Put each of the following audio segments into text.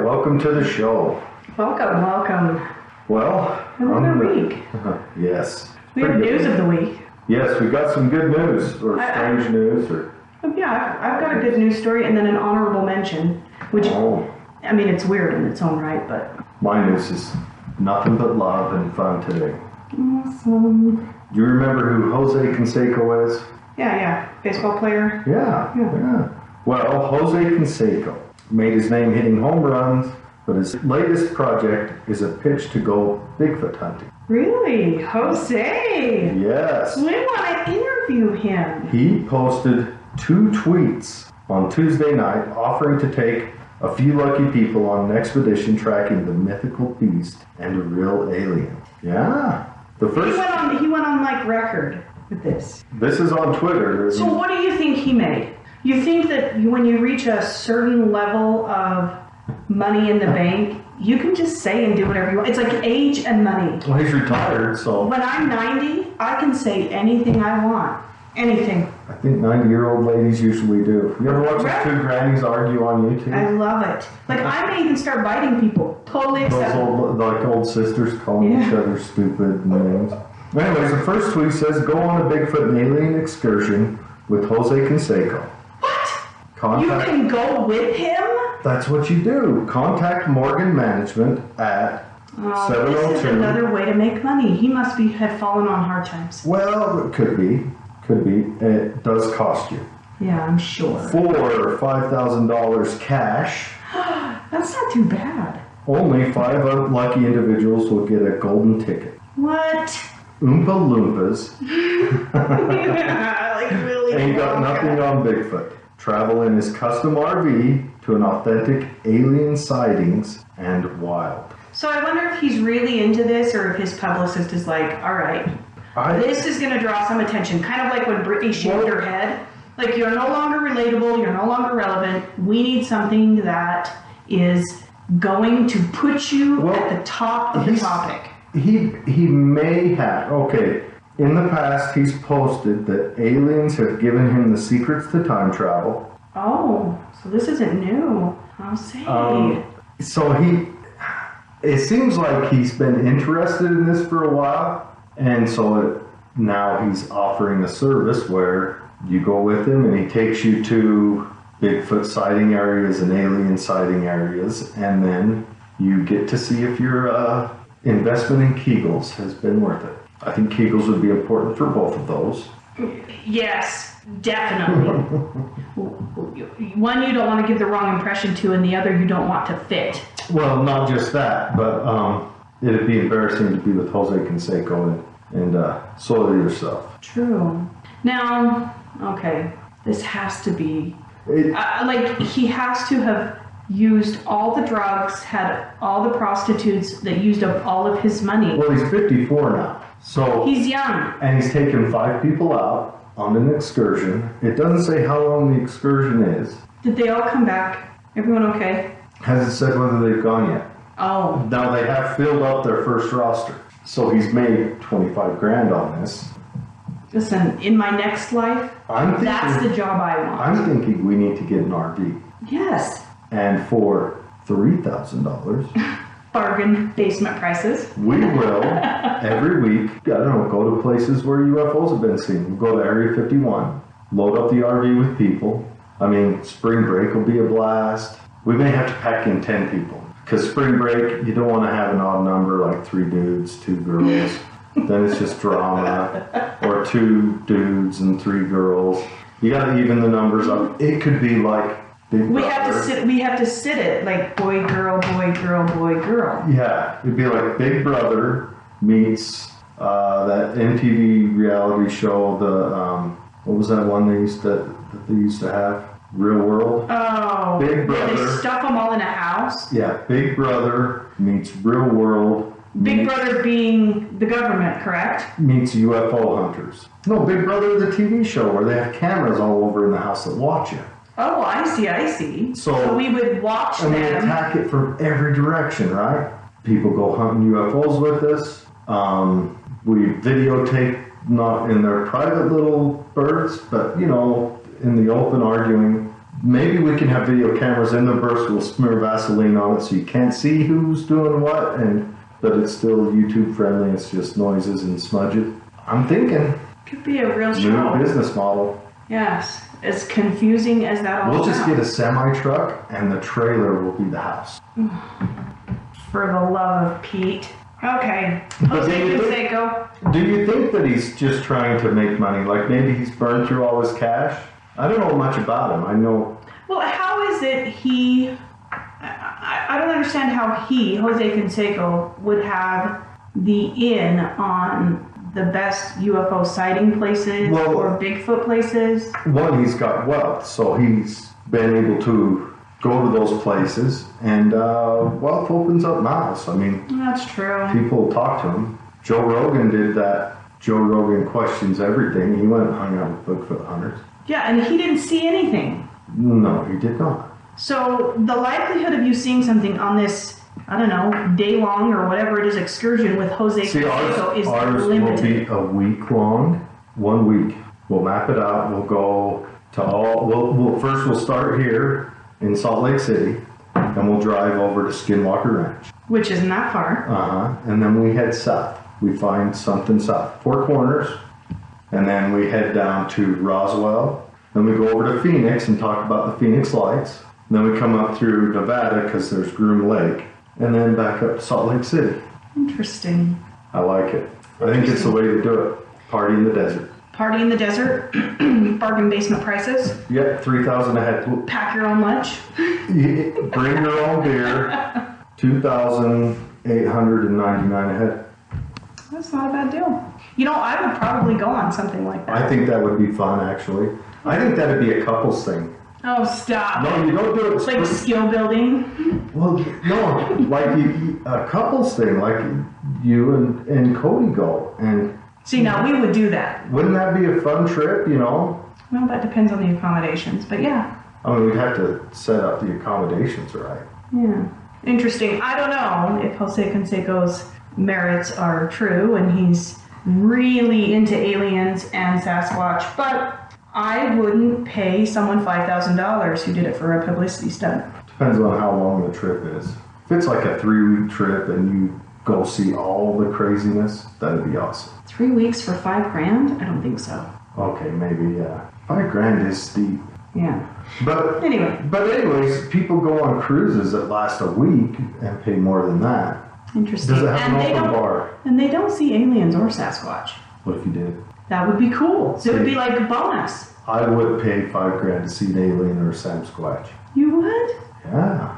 welcome to the show. Welcome. Well, another week. Yes. We have news of the week. Yes, we got some good news, or strange news, or... Yeah, I've got a good news story and then an honorable mention, which, I mean, it's weird in its own right, but... My news is nothing but love and fun today. Awesome. Do you remember who Jose Conseco is? Yeah. Baseball player. Yeah. Well, Jose Conseco made his name hitting home runs, but his latest project is a pitch to go Bigfoot hunting. Really? Jose? Yes. We want to interview him. He posted 2 tweets on Tuesday night offering to take a few lucky people on an expedition tracking the mythical beast and a real alien. Yeah. The first. He went on like record with this. This is on Twitter. So what do you think he made? You think that when you reach a certain level of money in the bank, you can just say and do whatever you want? It's like age and money. Well, he's retired, so... When I'm 90, I can say anything I want. Anything. I think 90-year-old ladies usually do. You ever watch those 2 grannies argue on YouTube? I love it. Like, I may even start biting people. Totally acceptable. Those old sisters calling each other stupid names. Anyways, the first tweet says, go on a Bigfoot and alien excursion with Jose Conseco. What? You can go with him? That's what you do. Contact Morgan Management at 702. This is another way to make money. He must have fallen on hard times. Well, it could be. It does cost you. Yeah, I'm sure. For $5,000 cash. That's not too bad. Only 5 lucky individuals will get a golden ticket. What? Oompa Loompas. Like really? Ain't got nothing on Bigfoot. Travel in his custom RV to an authentic alien sightings and wild. So I wonder if he's really into this or if his publicist is like, all right, this is going to draw some attention. Kind of like when Britney shaved her head. Like, you're no longer relatable, you're no longer relevant. We need something that is going to put you at the top of the topic. He may have. Okay. In the past, he's posted that aliens have given him the secrets to time travel. Oh, so this isn't new. I'll say. It seems like he's been interested in this for a while, and so now he's offering a service where you go with him and he takes you to Bigfoot sighting areas and alien sighting areas, and then you get to see if your investment in Kegels has been worth it. I think Kegels would be important for both of those. Yes, definitely. One you don't want to give the wrong impression to, and the other you don't want to fit. Well, not just that, but it'd be embarrassing to be with Jose Conseco and soil yourself. True. Now, okay, this has to be... like, he has to have used all the drugs, had all the prostitutes that used up all of his money. Well, he's 54 now. So he's young. And he's taken 5 people out on an excursion. It doesn't say how long the excursion is. Did they all come back? Everyone okay? Hasn't said whether they've gone yet. Oh. Now they have filled up their first roster. So he's made 25 grand on this. Listen, in my next life, that's the job I want. I'm thinking we need to get an RV. Yes. And for $3,000... bargain basement prices. We will, every week, I don't know, go to places where UFOs have been seen. We'll go to Area 51, load up the RV with people. I mean, spring break will be a blast. We may have to pack in 10 people. Because spring break, you don't want to have an odd number like 3 dudes, 2 girls. Then it's just drama. Or 2 dudes and 3 girls. You got to even the numbers up. It could be like Big we Brother. have to sit it like boy, girl, boy, girl, boy, girl. Yeah, it'd be like Big Brother meets that MTV reality show. The what was that one they used to have? Real World. Oh, Big Brother. They stuff them all in a house. Yeah, Big Brother meets Real World. Big Brother being the government, correct? Meets UFO hunters. No, Big Brother, the TV show where they have cameras all over in the house that watch you. Oh, I see. So we would watch them. And we attack it from every direction, right? People go hunting UFOs with us. We videotape, not in their private little birds, but, in the open arguing. maybe we can have video cameras in the burst. We'll smear Vaseline on it so you can't see who's doing what, but it's still YouTube friendly. It's just noises and smudges. I'm thinking. Could be a real show. New business model. Yes. As confusing as that all We'll just sounds. get a semi-truck and the trailer will be the house. For the love of Pete. Okay. But Conseco. do you think that he's just trying to make money? Like maybe he's burned through all his cash? I don't know much about him. I know. Well, how is it I don't understand how Jose Conseco, would have the in on the best UFO sighting places or Bigfoot places. One, he's got wealth, so he's been able to go to those places, and wealth opens up mouths. I mean, that's true. People talk to him. Joe Rogan did that. Joe Rogan questions everything. He went and hung out with Bigfoot hunters. Yeah, and he didn't see anything. No, he did not. So the likelihood of you seeing something on this, I don't know, day-long or whatever it is excursion with Jose Conseco is ours limited. Will be a week long, 1 week. We'll map it out. We'll go to all. First we'll start here in Salt Lake City, and we'll drive over to Skinwalker Ranch, which isn't that far. And then we head south. We find something south, Four Corners, and then we head down to Roswell. Then we go over to Phoenix and talk about the Phoenix Lights. And then we come up through Nevada because there's Groom Lake, and then back up to Salt Lake City. Interesting. I like it. I think it's the way to do it. Party in the desert. Party in the desert. Bargain basement prices. Yep, $3,000 a head. Pack your own lunch. Bring your own beer. $2,899 a head. That's not a bad deal. You know, I would probably go on something like that. I think that would be fun, actually. I think that would be a couples thing. Oh, stop. No, you don't do it. It's like skill building. Well, no, like a couples thing, like you and Cody go. And see, now we would do that. Wouldn't that be a fun trip, you know? Well, that depends on the accommodations, but yeah. I mean, we'd have to set up the accommodations right. Yeah. Interesting. I don't know if Jose Conseco's merits are true and he's really into aliens and Sasquatch, but I wouldn't pay someone $5,000 who did it for a publicity stunt. Depends on how long the trip is. If it's like a 3-week trip and you go see all the craziness, that'd be awesome. 3 weeks for $5,000? I don't think so. Okay, maybe, yeah. $5,000 is steep. Yeah. But anyways, people go on cruises that last a week and pay more than that. Interesting. Does it have an open bar? And they don't see aliens or Sasquatch. What if you did? That would be cool. So it would be like a bonus. I would pay $5,000 to see an alien or a Sasquatch. You would? Yeah.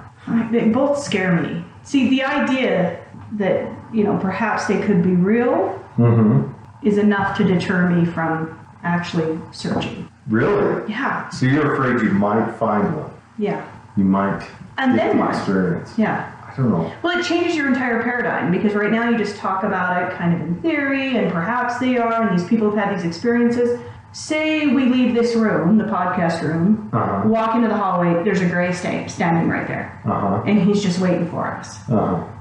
They both scare me. See, the idea that, you know, perhaps they could be real is enough to deter me from actually searching. Really? Yeah. So you're afraid you might find one? Yeah. You might and get then the what? experience. Yeah. I don't know. Well, it changes your entire paradigm because right now you just talk about it kind of in theory and perhaps they are and these people have had these experiences. Say we leave this room, the podcast room, walk into the hallway, there's a gray standing right there. And he's just waiting for us.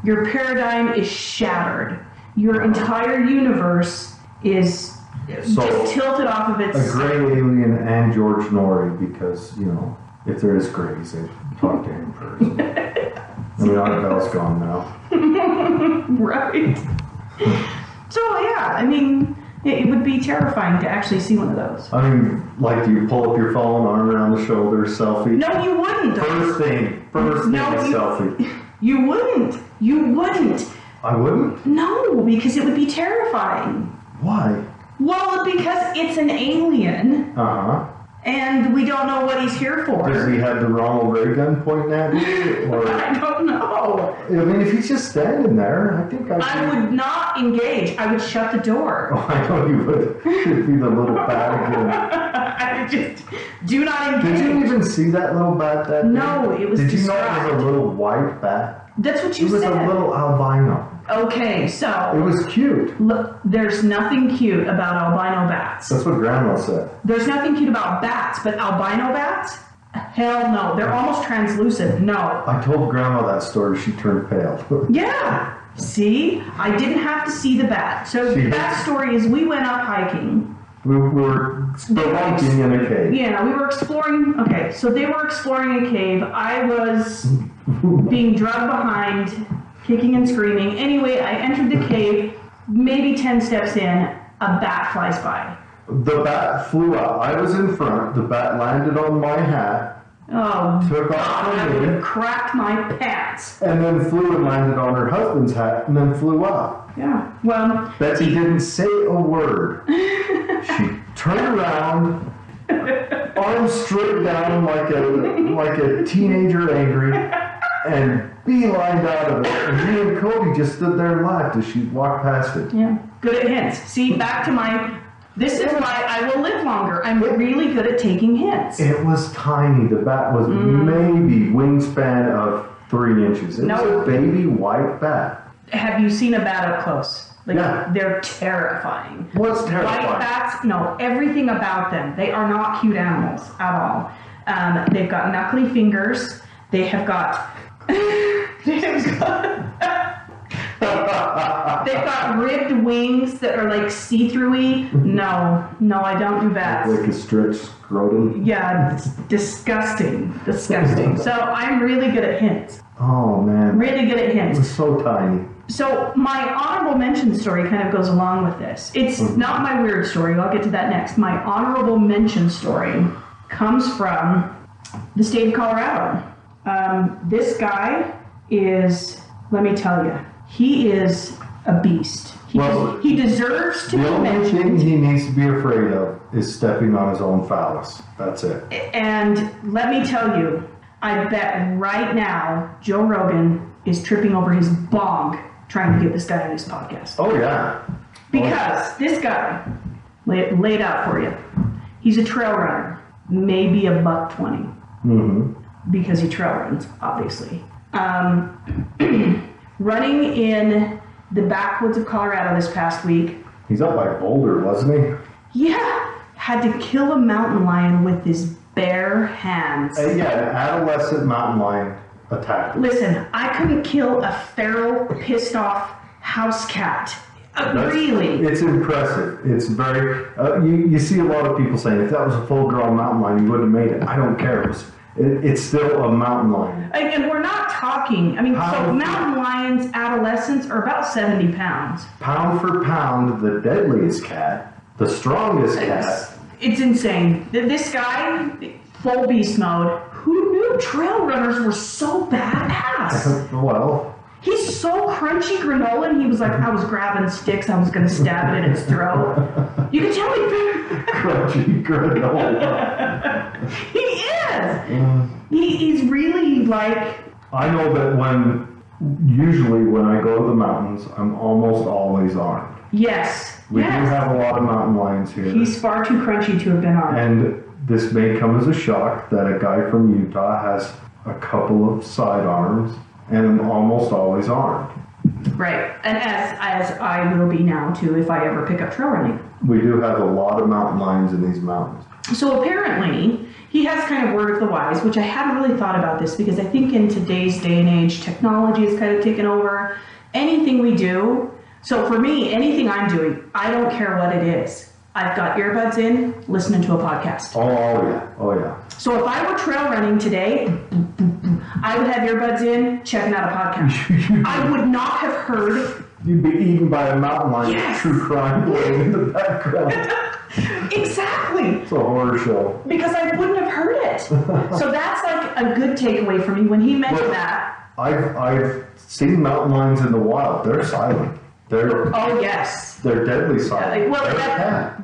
Your paradigm is shattered. Your entire universe is just tilted off of its... A gray alien and George Norrie because, you know, if there is grays, they talk to him first. I mean, Annabelle's gone now. Right. So, yeah, I mean... It would be terrifying to actually see one of those. I mean, like, do you pull up your phone, arm around the shoulder, selfie? No, you wouldn't. First thing, selfie. You wouldn't. You wouldn't. I wouldn't? No, because it would be terrifying. Why? Well, because it's an alien. And we don't know what he's here for. Does he have the Ronald Reagan pointing at you? Or... I don't know. I mean, if he's just standing there, I think I would not engage. I would shut the door. Oh, I know you would. You'd be the little bat again. I would just do not engage. Did you even see that little bat that day? No, it was Did you described. know it was a little white bat? That's what you said. It was a little albino. Okay, so... It was cute. Look, there's nothing cute about albino bats. That's what Grandma said. There's nothing cute about bats, but albino bats? Hell no. They're almost translucent. No. I told Grandma that story. She turned pale. Yeah. See? I didn't have to see the bat. So the bat story is we went up hiking We were spelunking in a cave. Yeah, we were exploring. Okay, so they were exploring a cave. I was being dragged behind, kicking and screaming. Anyway, I entered the cave. Maybe 10 steps in, a bat flies by. The bat flew out. I was in front. The bat landed on my hat. Oh, took off I from would me. have cracked my pants. And then flew and landed on her husband's hat and then flew up. Yeah, well. Betsy didn't say a word. She turned around, arms straight down like a teenager angry, and beelined out of it. And me and Cody just stood there and laughed as she walked past it. Yeah, good at hints. See, back to my... This is why I will live longer. I'm really good at taking hints. It was tiny. The bat was maybe wingspan of 3 inches. It was a baby white bat. Have you seen a bat up close? Like, yeah. They're terrifying. What's terrifying? White bats, no, everything about them. They are not cute animals at all. They've got knuckly fingers. They have got... They've got ribbed wings that are like see-through-y. No, I don't do bats. Like a stretched scrotum? Yeah, it's disgusting. So I'm really good at hints. Oh, man. Really good at hints. It was so tiny. So my honorable mention story kind of goes along with this. It's not my weird story. I'll get to that next. My honorable mention story comes from the state of Colorado. This guy is, let me tell you, he is a beast. He deserves to be mentioned. The only thing he needs to be afraid of is stepping on his own phallus. That's it. And let me tell you, I bet right now Joe Rogan is tripping over his bong trying to get this guy on his podcast. Oh, yeah. Because this guy, laid out for you, he's a trail runner, maybe a $120. Mm-hmm. Because he trail runs, obviously. Running in the backwoods of Colorado this past week. He's up by Boulder, wasn't he? Yeah. Had to kill a mountain lion with his bare hands. Yeah, an adolescent mountain lion attacked him. Listen, I couldn't kill a feral, pissed off house cat. Really? It's impressive. It's very... you see a lot of people saying, if that was a full-grown mountain lion, you wouldn't have made it. I don't care. It's still a mountain lion. And we're not talking... so mountain lions, adolescents, are about 70 pounds. Pound for pound, the deadliest cat, the strongest cat. It's insane. This guy, full beast mode, who knew trail runners were so badass? Well... He's so crunchy granola, and he was like, I was grabbing sticks, I was going to stab it in its throat. You can tell me... Crunchy granola. He is! He's really like... I know that usually when I go to the mountains, I'm almost always armed. Yes. We do have a lot of mountain lions here. He's far too crunchy to have been armed. And this may come as a shock that a guy from Utah has a couple of sidearms, and I'm almost always armed. Right. And as I will be now, too, if I ever pick up trail running. We do have a lot of mountain lions in these mountains. So apparently, he has kind of word of the wise, which I hadn't really thought about this, because I think in today's day and age, technology is kind of taken over. Anything we do, so for me, anything I'm doing, I don't care what it is. I've got earbuds in, listening to a podcast. Oh yeah. So if I were trail running today, I would have earbuds in, checking out a podcast. I would not have heard... You'd be eaten by a mountain lion. Yes. True crime playing in the background. Exactly. It's a horror show. Because I wouldn't have heard it. So that's like a good takeaway for me when he mentioned that. I've seen mountain lions in the wild. They're silent. Oh, yes. They're deadly silent.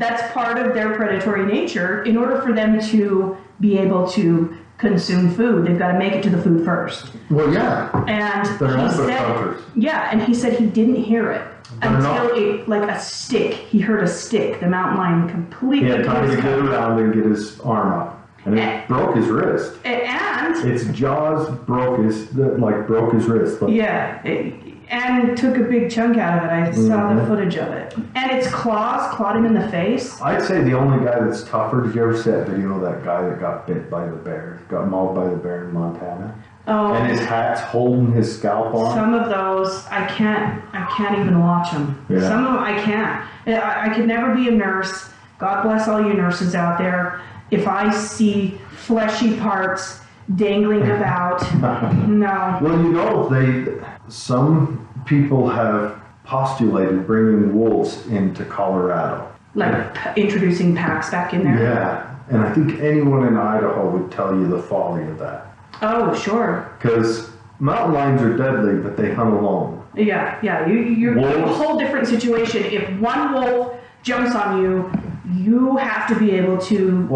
That's part of their predatory nature. In order for them to be able to consume food, they've got to make it to the food first. Well, yeah. And they're hunters. Yeah, and he said he didn't hear it until like a stick. He heard a stick. The mountain lion completely... He had time to get around and get his arm up. And it broke his wrist. And... Its jaws broke his wrist. Yeah, and took a big chunk out of it. I saw the footage of it. And its claws clawed him in the face. I'd say the only guy that's tougher, did you ever see that video of that guy that got bit by the bear? Got mauled by the bear in Montana? Oh. And his hat's holding his scalp on? Some of those, I can't even watch them. Yeah. Some of them, I can't. I could never be a nurse. God bless all you nurses out there. If I see fleshy parts dangling about, no. Well, some people have postulated bringing wolves into Colorado. Like introducing packs back in there? Yeah, and I think anyone in Idaho would tell you the folly of that. Oh, sure. Because mountain lions are deadly, but they hunt alone. Yeah. You're a whole different situation. If one wolf jumps on you, you have to be able to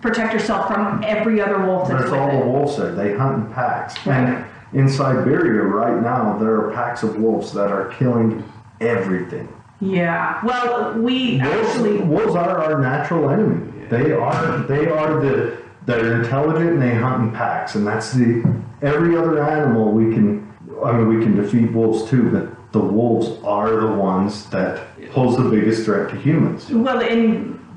protect yourself from every other wolf that's with it. There's all the wolves there. They hunt in packs. Right. And in Siberia right now, there are packs of wolves that are killing everything. Yeah. Well, wolves are our natural enemy. Yeah. They're intelligent and they hunt in packs, and that's every other animal we can defeat wolves too, but the wolves are the ones that pose the biggest threat to humans. Well,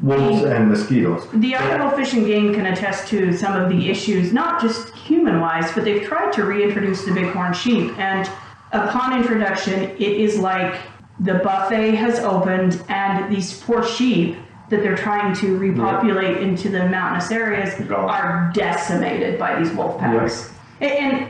wolves and mosquitoes. The Idaho Fish and Game can attest to some of the issues, not just human-wise, but they've tried to reintroduce the bighorn sheep, and upon introduction, it is like the buffet has opened, and these poor sheep that they're trying to repopulate into the mountainous areas are decimated by these wolf packs. Yes. And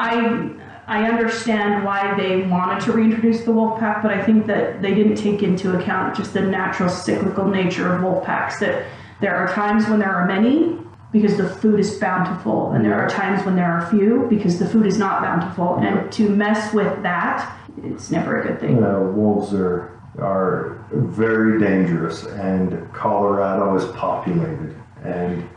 I understand why they wanted to reintroduce the wolf pack, but I think that they didn't take into account just the natural cyclical nature of wolf packs, that there are times when there are many because the food is bountiful, and there are times when there are few because the food is not bountiful, and to mess with that, it's never a good thing. Wolves are very dangerous, and Colorado is populated, and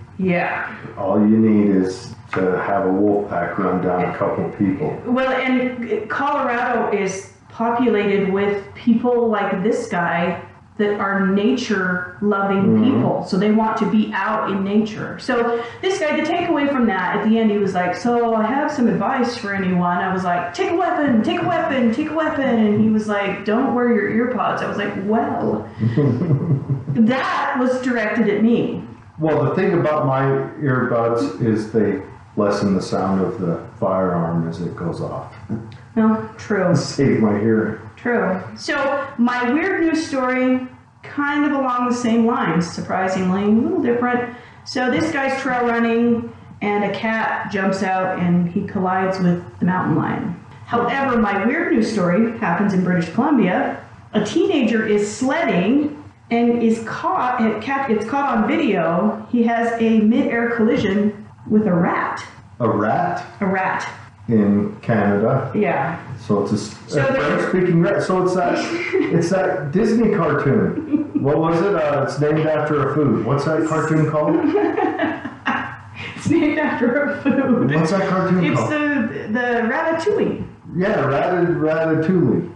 all you need is to have a wolf pack run down a couple people. Well, and Colorado is populated with people like this guy that are nature-loving people, so they want to be out in nature. So this guy, the takeaway from that, at the end, he was like, so I have some advice for anyone. I was like, take a weapon, take a weapon, take a weapon. And he was like, don't wear your ear pods. I was like, well, that was directed at me. Well, the thing about my earbuds is they lessen the sound of the firearm as it goes off. No, true. Save my hearing. True. So my weird news story, kind of along the same lines, surprisingly, a little different. So this guy's trail running, and a cat jumps out, and he collides with the mountain lion. However, my weird news story happens in British Columbia. A teenager is sledding and it's caught on video. He has a mid-air collision with a rat. A rat? A rat. In Canada. Yeah. So it's a French-speaking rat. So it's that Disney cartoon. What was it? It's named after a food. What's that cartoon called? It's named after a food. What's that cartoon called? It's the Ratatouille. Yeah, Ratatouille.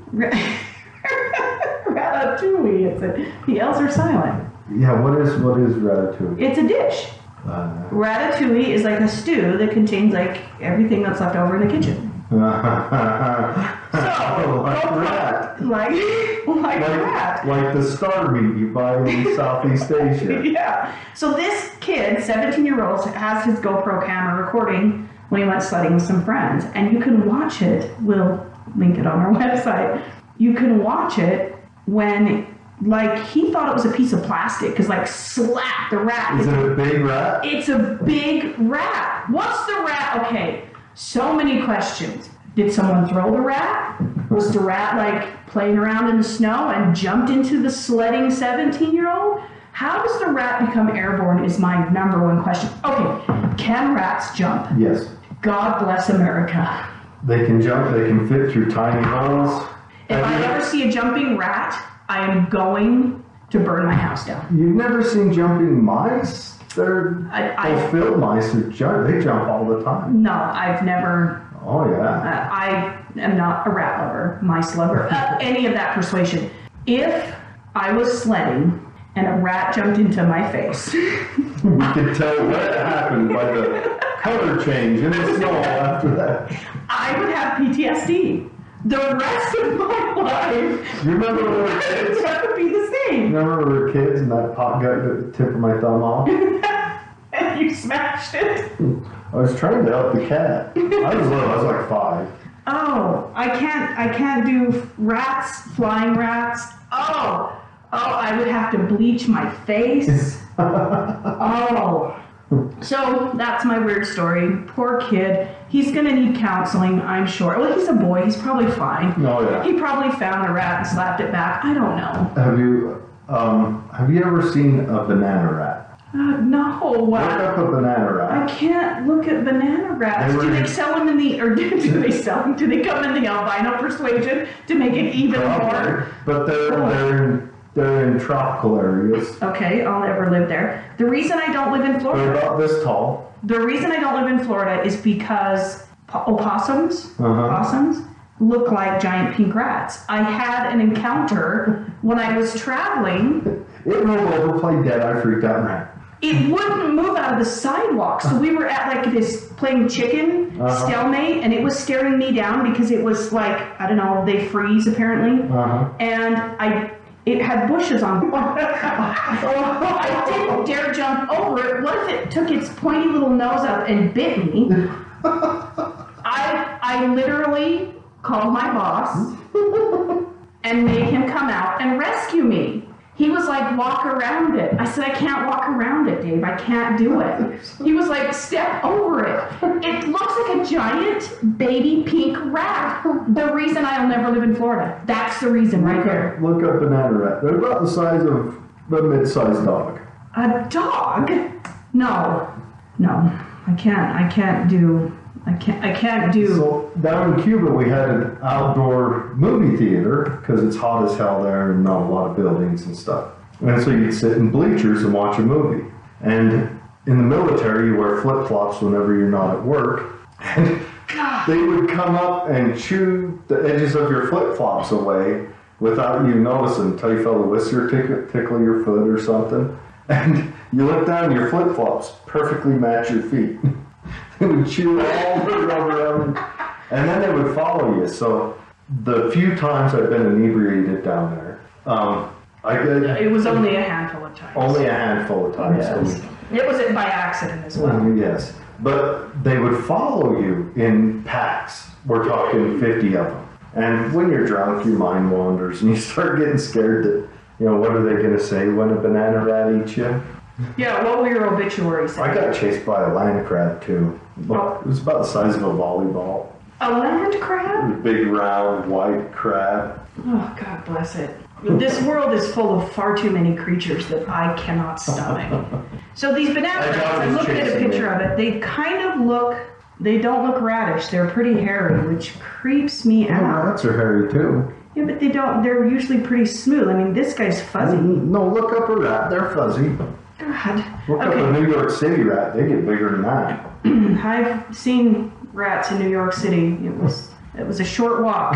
Ratatouille. The L's are silent. Yeah, what is Ratatouille? It's a dish. Ratatouille is like a stew that contains like everything that's left over in the kitchen. Like the star meat you buy in Southeast Asia. Yeah. So this kid, 17-year-old, has his GoPro camera recording when he went sledding with some friends, and you can watch it. We'll link it on our website. You can watch it when. Like, he thought it was a piece of plastic, because, like, slap the rat. Is it a big rat? It's a big rat. What's the rat? Okay, so many questions. Did someone throw the rat? Was the rat, like, playing around in the snow and jumped into the sledding 17-year-old? How does the rat become airborne is my number one question. Okay, can rats jump? Yes. God bless America. They can jump. They can fit through tiny holes. If I ever see a jumping rat, I am going to burn my house down. You've never seen jumping mice? Those field mice, they jump all the time. No, I've never. Oh, yeah. I am not a rat lover, mice lover, any of that persuasion. If I was sledding and a rat jumped into my face. We could tell what happened by the color change in the snow after that. I would have PTSD. The rest of my life. You remember when we were kids? That would be the same. Remember when we were kids and that pot got the tip of my thumb off? And you smashed it? I was trying to help the cat. I was little. I was like 5. Oh, I can't do rats, flying rats. Oh, I would have to bleach my face. Oh. So that's my weird story. Poor kid. He's going to need counseling, I'm sure. Well, he's a boy. He's probably fine. Oh, yeah. He probably found a rat and slapped it back. I don't know. Have you ever seen a banana rat? No. Look up a banana rat. I can't look at banana rats. Do they sell them in the, or do they sell them? Do they come in the albino persuasion to make it even more? But they're in tropical areas. Okay, I'll never live there. The reason I don't live in Florida. They're about this tall. The reason I don't live in Florida is because opossums look like giant pink rats. I had an encounter when I was traveling. It rolled over, played dead. I freaked out, man. It wouldn't move out of the sidewalk. So we were at like this playing chicken stalemate, and it was staring me down because it was like, I don't know, they freeze apparently. And it had bushes on. I didn't dare jump over it. What if it took its pointy little nose up and bit me? I literally called my boss and made him come out and rescue me. He was like, walk around it. I said, I can't walk around it, Dave. I can't do it. He was like, step over it. It looks like a giant baby pink rat. The reason I'll never live in Florida. That's the reason right there. Look up banana rat. They're about the size of a mid-sized dog. A dog? No. I can't do. So down in Cuba, we had an outdoor movie theater because it's hot as hell there and not a lot of buildings and stuff. And so you'd sit in bleachers and watch a movie. And in the military, you wear flip-flops whenever you're not at work. And they would come up and chew the edges of your flip-flops away without you noticing until you felt a whisker tickle your foot or something. And you look down, your flip-flops perfectly match your feet. They would chew all the rubber out, and then they would follow you. So the few times I've been inebriated down there, it was only a handful of times. Only a handful of times. Yes. It was by accident as well. Yes. But they would follow you in packs. We're talking 50 of them. And when you're drunk, your mind wanders, and you start getting scared that, what are they going to say when a banana rat eats you? Yeah, what were your obituaries? I got chased by a land crab, too. It was about the size of a volleyball. A land crab? Big, round, white crab. Oh, God bless it. This world is full of far too many creatures that I cannot stomach. So these banana rats, I looked at a picture of it. They they don't look radish. They're pretty hairy, which creeps me out. Rats are hairy, too. Yeah, but they're usually pretty smooth. I mean, this guy's fuzzy. No, look up a rat. They're fuzzy. God. Look up a New York City rat. They get bigger than that. I've seen rats in New York City. It was a short walk.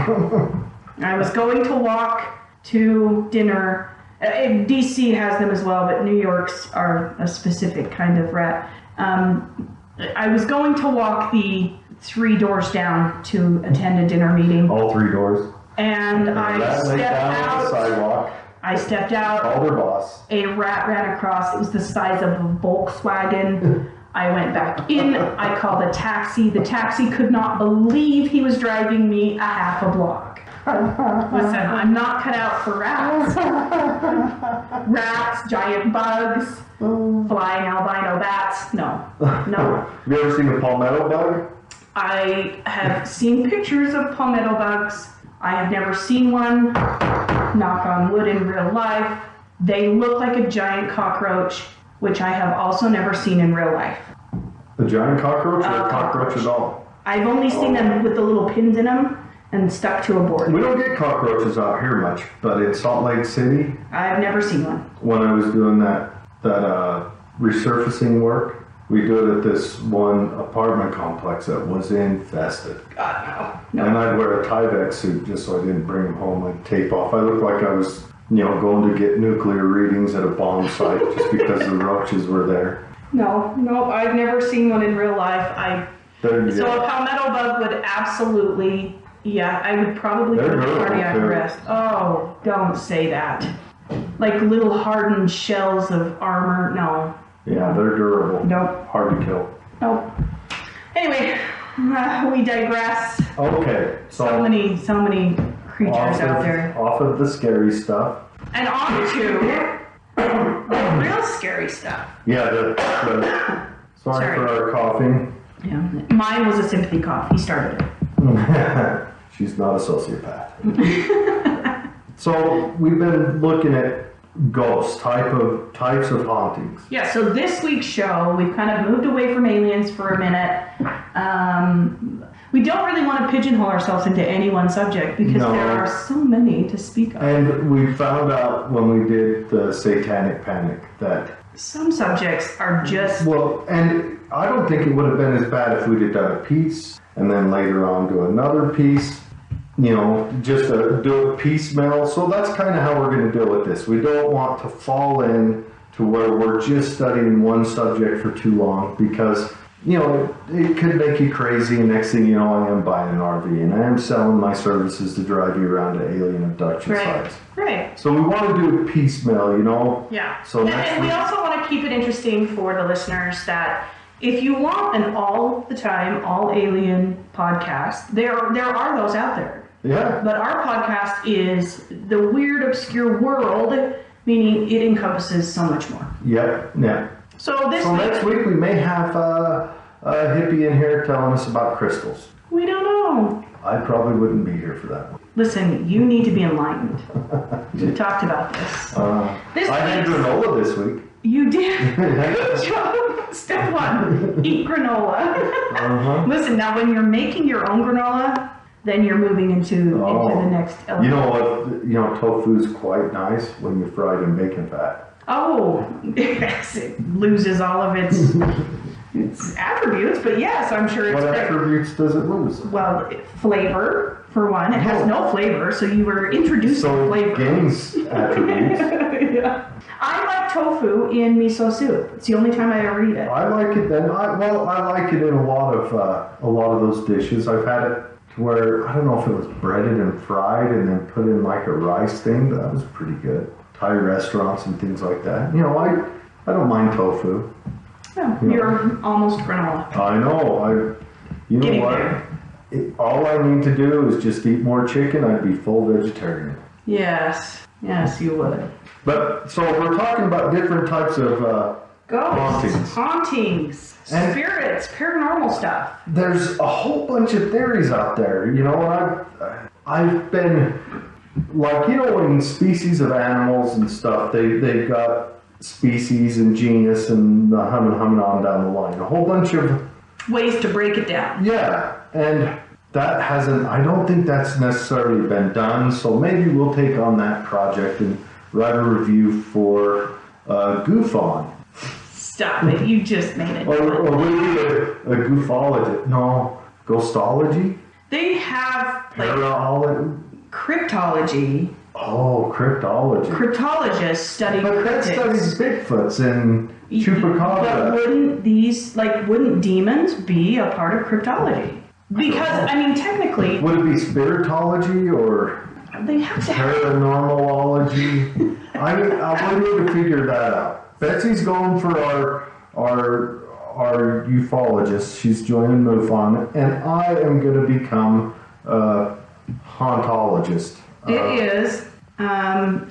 I was going to walk to dinner. DC has them as well, but New York's are a specific kind of rat. I was going to walk the 3 doors down to attend a dinner meeting. All 3 doors. And I stepped out. The sidewalk. I stepped out. Called her boss. A rat ran across. It was the size of a Volkswagen. I went back in. I called a taxi. The taxi could not believe he was driving me a half a block. Listen, I'm not cut out for rats. Rats, giant bugs, flying albino bats. No. Have you ever seen a palmetto bug? I have seen pictures of palmetto bugs. I have never seen one, knock on wood, in real life. They look like a giant cockroach, which I have also never seen in real life. A giant cockroach or a cockroach at all? I've only seen them with the little pins in them and stuck to a board. We don't get cockroaches out here much, but in Salt Lake City, I've never seen one. When I was doing that resurfacing work, we do it at this one apartment complex that was infested. God, no. And I'd wear a Tyvek suit just so I didn't bring them home. I'd tape off. I looked like I was, going to get nuclear readings at a bomb site just because the roaches were there. No, I've never seen one in real life. So a palmetto bug would absolutely, I would probably put a cardiac arrest. Oh, don't say that. Like little hardened shells of armor, no. Yeah, they're durable. Nope. Hard to kill. Nope. Anyway, we digress. Okay. So many creatures out there. Off of the scary stuff. And on to the real scary stuff. Yeah, sorry for our coughing. Yeah, mine was a sympathy cough. He started it. She's not a sociopath. So we've been looking at ghosts, types of hauntings. Yeah, so this week's show, we've kind of moved away from aliens for a minute. We don't really want to pigeonhole ourselves into any one subject because there are so many to speak of. And we found out when we did the Satanic Panic that some subjects are just... Well, and I don't think it would have been as bad if we'd have done a piece and then later on do another piece. You know, just do it piecemeal. So that's kind of how we're going to deal with this. We don't want to fall in to where we're just studying one subject for too long because, you know, it could make you crazy. And next thing you know, I am buying an RV and I am selling my services to drive you around to alien abduction sites. Right. So we want to do it piecemeal, you know? Yeah. So and we also want to keep it interesting for the listeners that if you want an all the time, all alien podcast, there are those out there. Yeah. But our podcast is the weird, obscure world, meaning it encompasses so much more. Yep. Yeah. So next week we may have a hippie in here telling us about crystals. We don't know. I probably wouldn't be here for that one. Listen, you need to be enlightened. We talked about this. I had granola this week. You did. Good job. Step 1, eat granola. Listen, now when you're making your own granola, then you're moving into the next element. You know what? You know, tofu's quite nice when you fry it in bacon fat. Oh, yes, it loses all of its attributes, but yes, I'm sure it's What great. attributes does it lose? Well, flavor, for one. It has no flavor, so you were introducing flavor. So it gains attributes. Yeah. I like tofu in miso soup. It's the only time I ever eat it. I like it then. I like it in a lot of those dishes. I've had it to where, I don't know if it was breaded and fried and then put in like a rice thing, but that was pretty good. Thai restaurants and things like that. You know, I don't mind tofu. Yeah, you're almost granola. I know. You know what? All I need to do is just eat more chicken. I'd be full vegetarian. Yes, you would. But, so we're talking about different types of ghosts, hauntings, spirits, paranormal stuff. There's a whole bunch of theories out there. You know, I've been, like, you know, in species of animals and stuff, they've got species and genus and humming on down the line. A whole bunch of ways to break it down. Yeah, and that hasn't, I don't think that's necessarily been done, so maybe we'll take on that project and write a review for Goof On. Stop it, you just made it. Or maybe a goofologist. No, ghostology? They have like cryptology. Oh, cryptology. Cryptologists study But that studies Bigfoots and chupacabra. But wouldn't demons be a part of cryptology? Because, I mean, technically... Would it be spiritology or they have to paranormalology? I mean, we need to figure that out. Betsy's going for our ufologist. She's joining MUFON, and I am going to become a hauntologist. It is a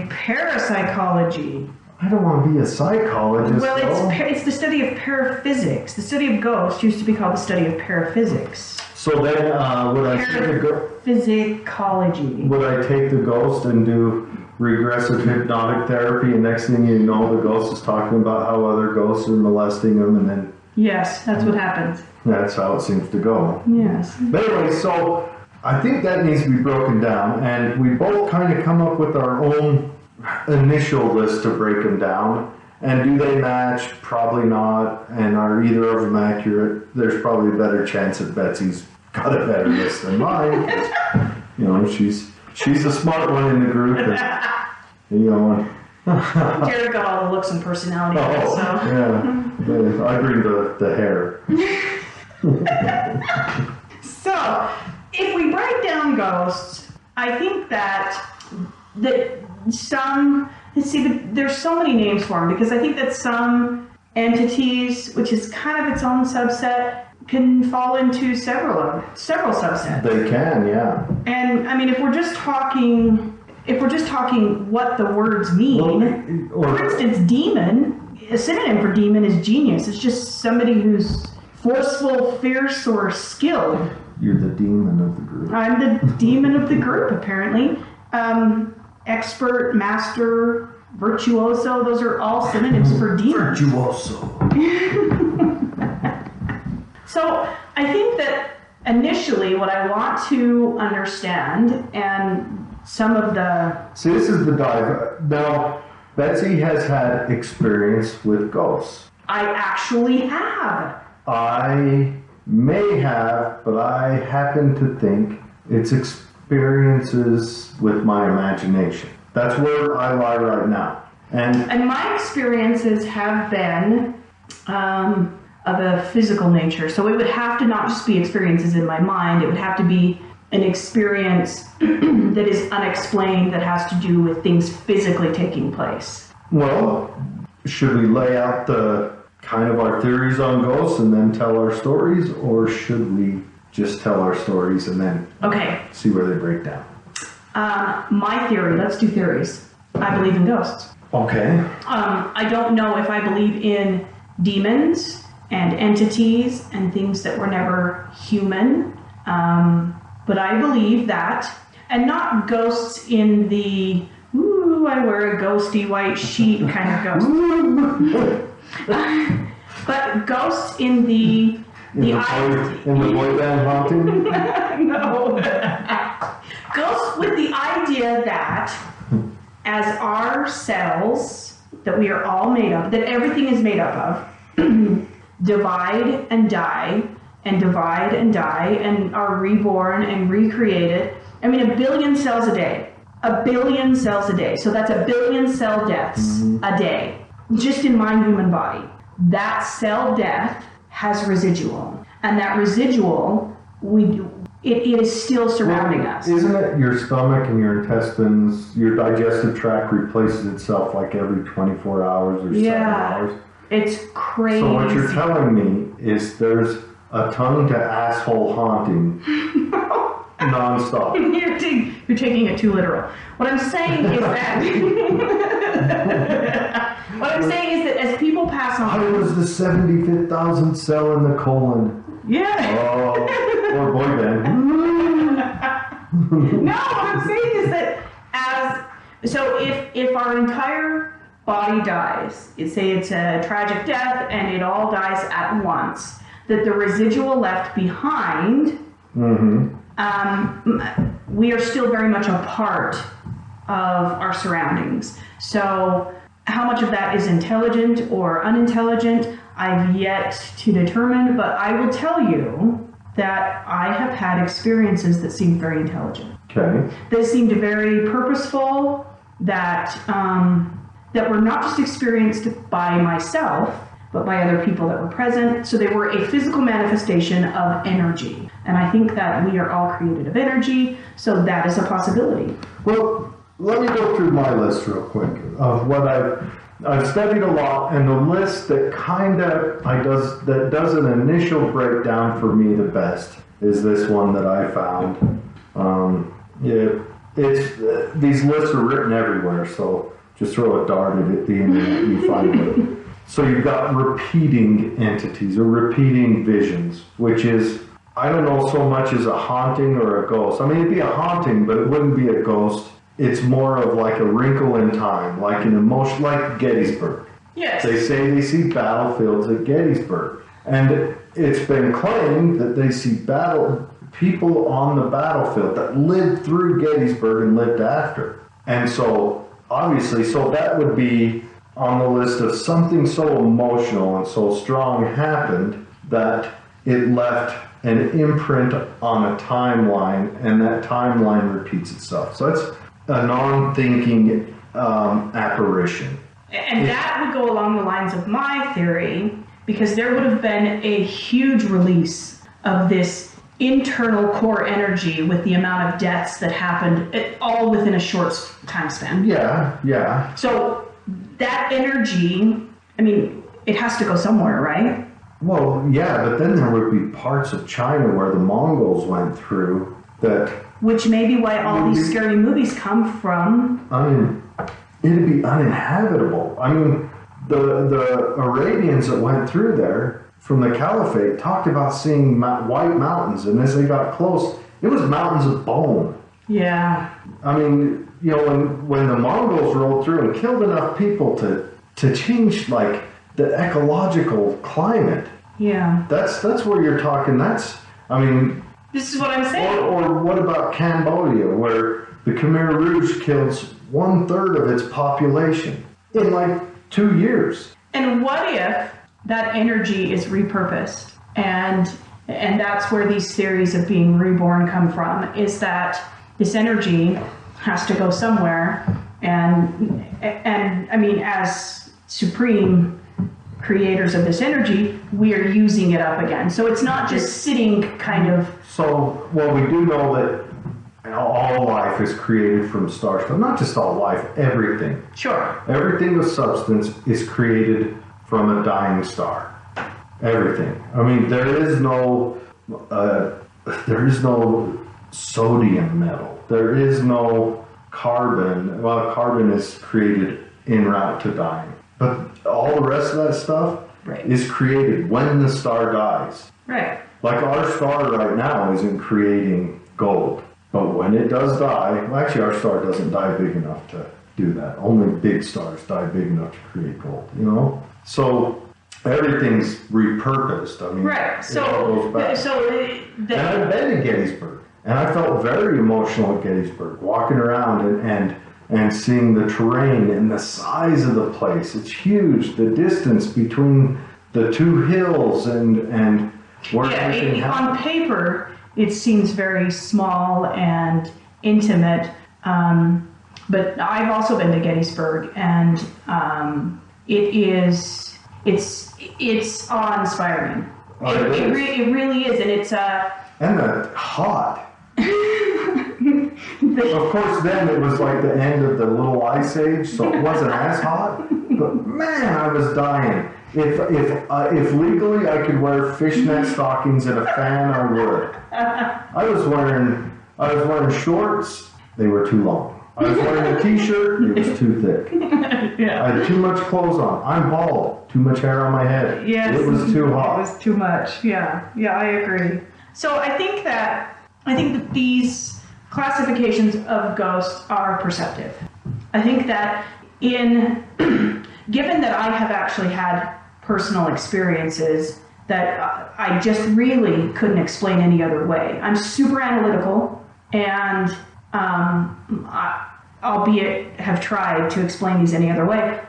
parapsychology. I don't want to be a psychologist. Well, it's the study of paraphysics. The study of ghosts used to be called the study of paraphysics. So then, would I take Paraphysicology. Would I take the ghost and do regressive hypnotic therapy, and next thing you know, the ghost is talking about how other ghosts are molesting them, and then... Yes, that's what happens. That's how it seems to go. Yes. But anyway, so I think that needs to be broken down, and we both kind of come up with our own initial list to break them down. And do they match? Probably not. And are either of them accurate? There's probably a better chance that Betsy's got a better list than mine. You know, she's the smart one in the group. And, you know. Jared got all the looks and personality. Oh, so. Yeah. I bring the hair. So, if we break down ghosts, I think that some, let's see, but there's so many names for them, because I think that some entities, which is kind of its own subset, can fall into several subsets. They can, yeah. And I mean, if we're just talking what the words mean, for instance, demon, a synonym for demon is genius. It's just somebody who's forceful, fierce, or skilled. You're the demon of the group. I'm the demon of the group, apparently. Expert, master, virtuoso, those are all synonyms for demon. Virtuoso. So I think that initially what I want to understand, and some of the... See, this is the dive. Now, Betsy has had experience with ghosts. I actually have. I may have, but I happen to think it's experiences with my imagination. That's where I lie right now. And my experiences have been of a physical nature. So it would have to not just be experiences in my mind. It would have to be an experience that is unexplained, that has to do with things physically taking place. Well, should we lay out the kind of our theories on ghosts and then tell our stories, or should we just tell our stories and then see where they break down? My theory, let's do theories. I believe in ghosts. Okay. I don't know if I believe in demons and entities and things that were never human, but I believe that, and not ghosts in the, ooh, I wear a ghosty white sheet kind of ghost. But ghosts in the boy band haunting? No. Ghosts with the idea that as our cells that we are all made of, that everything is made up of, divide and die and divide and die and are reborn and recreated. I mean, 1 billion cells a day. 1 billion cells a day. So that's 1 billion cell deaths a day, just in my human body. That cell death has residual. And that residual, it is still surrounding us. Isn't it your stomach and your intestines, your digestive tract replaces itself like every 24 hours or 7 hours? It's crazy. So what you're telling me is there's a tongue to asshole haunting nonstop. You're taking it too literal. What I'm saying is that as people pass on, I was the 75,000th cell in the colon. Yeah. Oh, or boy band. No, what I'm saying is that if our entire body dies, say it's a tragic death and it all dies at once, that the residual left behind, we are still very much a part of our surroundings. So how much of that is intelligent or unintelligent, I've yet to determine, but I will tell you that I have had experiences that seemed very intelligent. Okay. They seemed very purposeful, that were not just experienced by myself, but by other people that were present. So they were a physical manifestation of energy. And I think that we are all created of energy, so that is a possibility. Well, let me go through my list real quick of what I've studied a lot, and the list that that does an initial breakdown for me the best is this one that I found. These lists are written everywhere, so just throw a dart at the internet and you find it. So you've got repeating entities or repeating visions, which is, I don't know so much as a haunting or a ghost. I mean, it'd be a haunting, but it wouldn't be a ghost. It's more of like a wrinkle in time, like an emotion, like Gettysburg. Yes. They say they see battlefields at Gettysburg. And it's been claimed that they see people on the battlefield that lived through Gettysburg and lived after. And so, obviously, that would be on the list of something so emotional and so strong happened that it left an imprint on a timeline, and that timeline repeats itself. So that's a non-thinking apparition. And that would go along the lines of my theory, because there would have been a huge release of this internal core energy with the amount of deaths that happened all within a short time span. Yeah. So that energy, I mean, it has to go somewhere, right? Well, yeah, but then there would be parts of China where the Mongols went through that. Which may be why all these scary movies come from. I mean, it'd be uninhabitable. I mean, the Arabians that went through there from the Caliphate talked about seeing white mountains, and as they got close, it was mountains of bone. Yeah. I mean, you know, when the Mongols rolled through and killed enough people to change, like, the ecological climate. Yeah. That's where you're talking. I mean... This is what I'm saying. Or what about Cambodia, where the Khmer Rouge kills 1/3 of its population in, like, 2 years? And what if that energy is repurposed? And that's where these theories of being reborn come from, is that this energy has to go somewhere. And I mean, as supreme creators of this energy, we are using it up again. So it's not just sitting kind of... So, well, we do know that all life is created from stars, but not just all life, everything. Sure. Everything with substance is created from a dying star. Everything. I mean, there is no sodium metal. There is no carbon. Well, carbon is created en route to dying. But all the rest of that stuff is created when the star dies. Right. Like our star right now isn't creating gold. But when it does die, well, actually our star doesn't die big enough to do that. Only big stars die big enough to create gold, you know? So everything's repurposed. I mean, right. So, it all goes back. And I've been to Gettysburg, and I felt very emotional at Gettysburg, walking around and seeing the terrain and the size of the place. It's huge. The distance between the two hills and where everything happened. On paper, it seems very small and intimate. But I've also been to Gettysburg, and it's awe-inspiring. It really is, and it's and hot. Of course, then it was like the end of the little ice age, so it wasn't as hot. But man, I was dying. If legally I could wear fishnet stockings and a fan, I would. I was wearing shorts. They were too long. I was wearing a t-shirt. It was too thick. Yeah. I had too much clothes on. I'm bald. Too much hair on my head. Yes. It was too hot. It was too much. Yeah. Yeah, I agree. So I think that these classifications of ghosts are perceptive. I think that given that I have actually had personal experiences that I just really couldn't explain any other way. I'm super analytical, and albeit have tried to explain these any other way,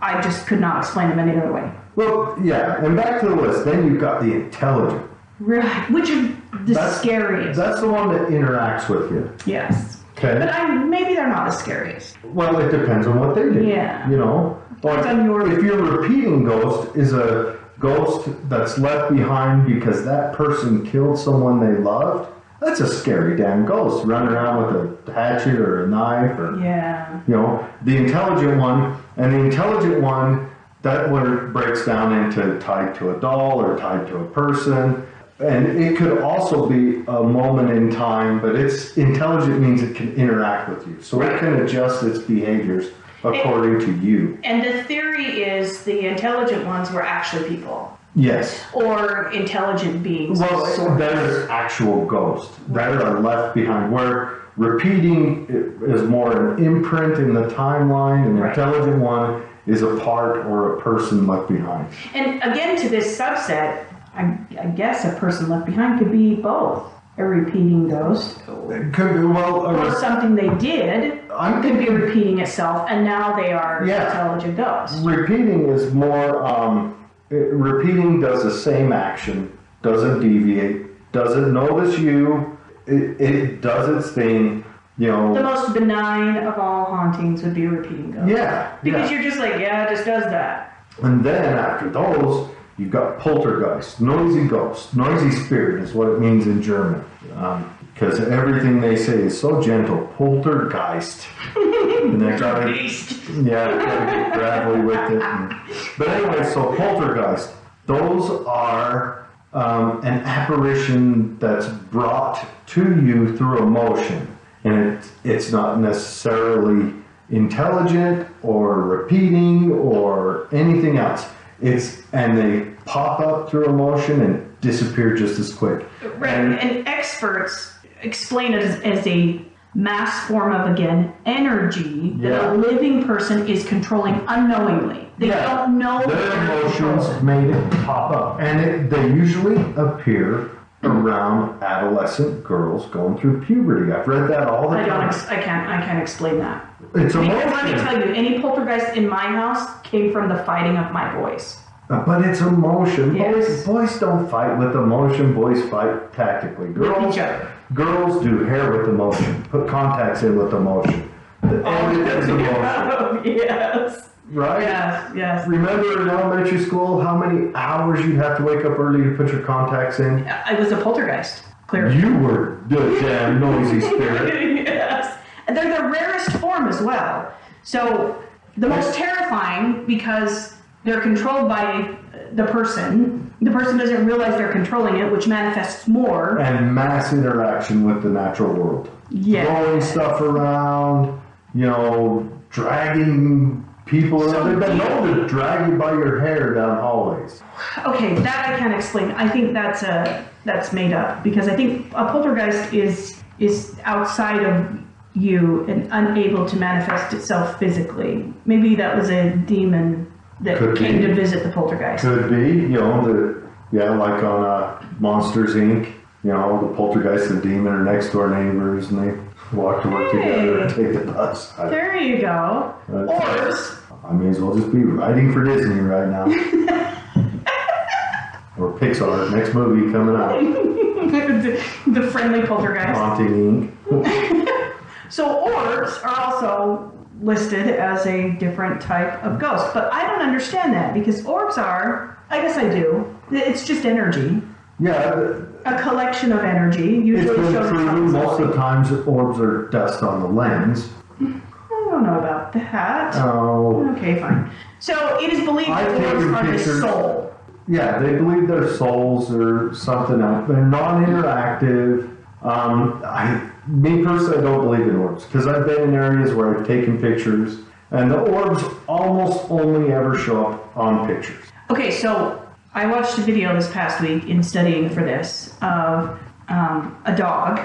I just could not explain them any other way. Well, yeah, and back to the list. Then you've got the intelligent. Right, which is the scariest. That's the one that interacts with you. Yes. Okay. But maybe they're not the scariest. Well, it depends on what they do. Yeah. You know? Like, if your repeating ghost is a ghost that's left behind because that person killed someone they loved, that's a scary damn ghost running around with a hatchet or a knife or, you know, the intelligent one. And the intelligent one, that one breaks down into tied to a doll or tied to a person. And it could also be a moment in time, but it's intelligent means it can interact with you. So it can adjust its behaviors according to you. And the theory is the intelligent ones were actually people. Yes. Or intelligent beings. Well, there's actual ghosts that are left behind, where repeating is more an imprint in the timeline, and an intelligent one is a part or a person left behind. And again, to this subset, I guess a person left behind could be both. A repeating ghost. It could be, or something they did could be repeating itself, and now they are intelligent ghosts. Repeating is more, repeating does the same action, doesn't deviate, doesn't notice you, it does its thing, you know. The most benign of all hauntings would be a repeating ghost. Yeah. Because you're just like, it just does that. And then after those, you've got poltergeist, noisy ghost. Noisy spirit is what it means in German. Because everything they say is so gentle. Poltergeist. And they gotta get gravelly with it. But anyway, so poltergeist. Those are an apparition that's brought to you through emotion. And it's not necessarily intelligent or repeating or anything else. And they pop up through emotion and disappear just as quick. Right, and experts explain it as a mass form of, again, energy that a living person is controlling unknowingly. They don't know their emotions made it pop up. And they usually appear around adolescent girls going through puberty. I've read that all the time. I can't explain that. It's emotion. Let me tell you, any poltergeist in my house came from the fighting of my boys. But it's emotion. Yes. Boys don't fight with emotion. Boys fight tactically. Girls do hair with emotion. Put contacts in with emotion. Everything's emotion. Yes. Right? Yes. Remember in elementary school how many hours you'd have to wake up early to put your contacts in? I was a poltergeist. Clearly. You were the damn noisy spirit. Yes. And they're the rarest form as well. So the most terrifying because they're controlled by the person. The person doesn't realize they're controlling it, which manifests more. And mass interaction with the natural world. Yeah. Throwing stuff around, dragging people. They've been known to drag you by your hair down hallways. Okay, that I can't explain. I think that's made up because I think a poltergeist is outside of you and unable to manifest itself physically. Maybe that was a demon that came to visit the poltergeist. Could be, like on Monsters Inc. The poltergeist and the demon are next door neighbors and they walk to work together and take the bus. There you go. Orbs. I may as well just be writing for Disney right now. Or Pixar, next movie coming out. the friendly poltergeist. Haunting Inc. So orbs are also listed as a different type of ghost, but I don't understand that because orbs are, I guess I do, it's just energy. Yeah. A collection of energy. Usually it's been proven most of the times that orbs are dust on the lens. I don't know about that. Oh. Okay, fine. So it is believed that orbs are the soul. Yeah, they believe they're souls or something else. They're non-interactive. Me personally, I don't believe in orbs because I've been in areas where I've taken pictures and the orbs almost only ever show up on pictures. Okay, so I watched a video this past week in studying for this of a dog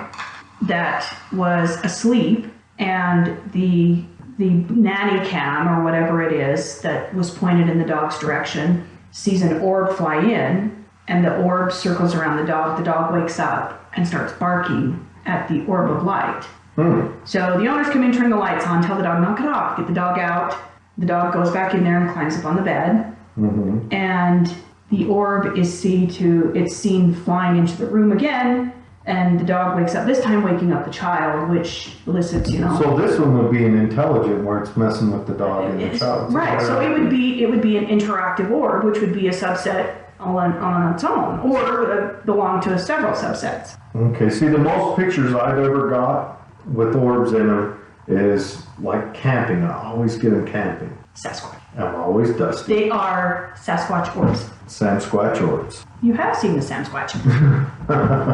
that was asleep and the nanny cam or whatever it is that was pointed in the dog's direction sees an orb fly in and the orb circles around the dog wakes up and starts barking at the orb of light. So the owners come in, turn the lights on, tell the dog knock it off, get the dog out. The dog goes back in there and climbs up on the bed. And the orb is seen flying into the room again, and the dog wakes up, this time waking up the child, which elicits, So this one would be an intelligent where it's messing with the dog and the child. Right, so it would be an interactive orb, which would be a subset on its own, or belong to several subsets. Okay, see, the most pictures I've ever got with orbs in them is like camping. I always get them camping. Sasquatch. I'm always dusty. They are Sasquatch orbs. Sasquatch orbs. You have seen the Sasquatch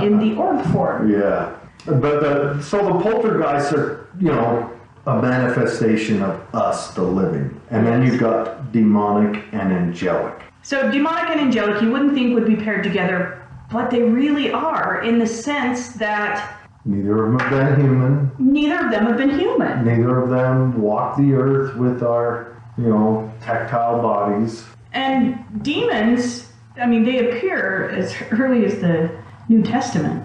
in the orb form. Yeah, but so the poltergeists are, a manifestation of us, the living, and then you've got demonic and angelic. So demonic and angelic, you wouldn't think would be paired together, but they really are, in the sense that neither of them have been human. Neither of them have been human. Neither of them walk the earth with our, tactile bodies. And demons, they appear as early as the New Testament.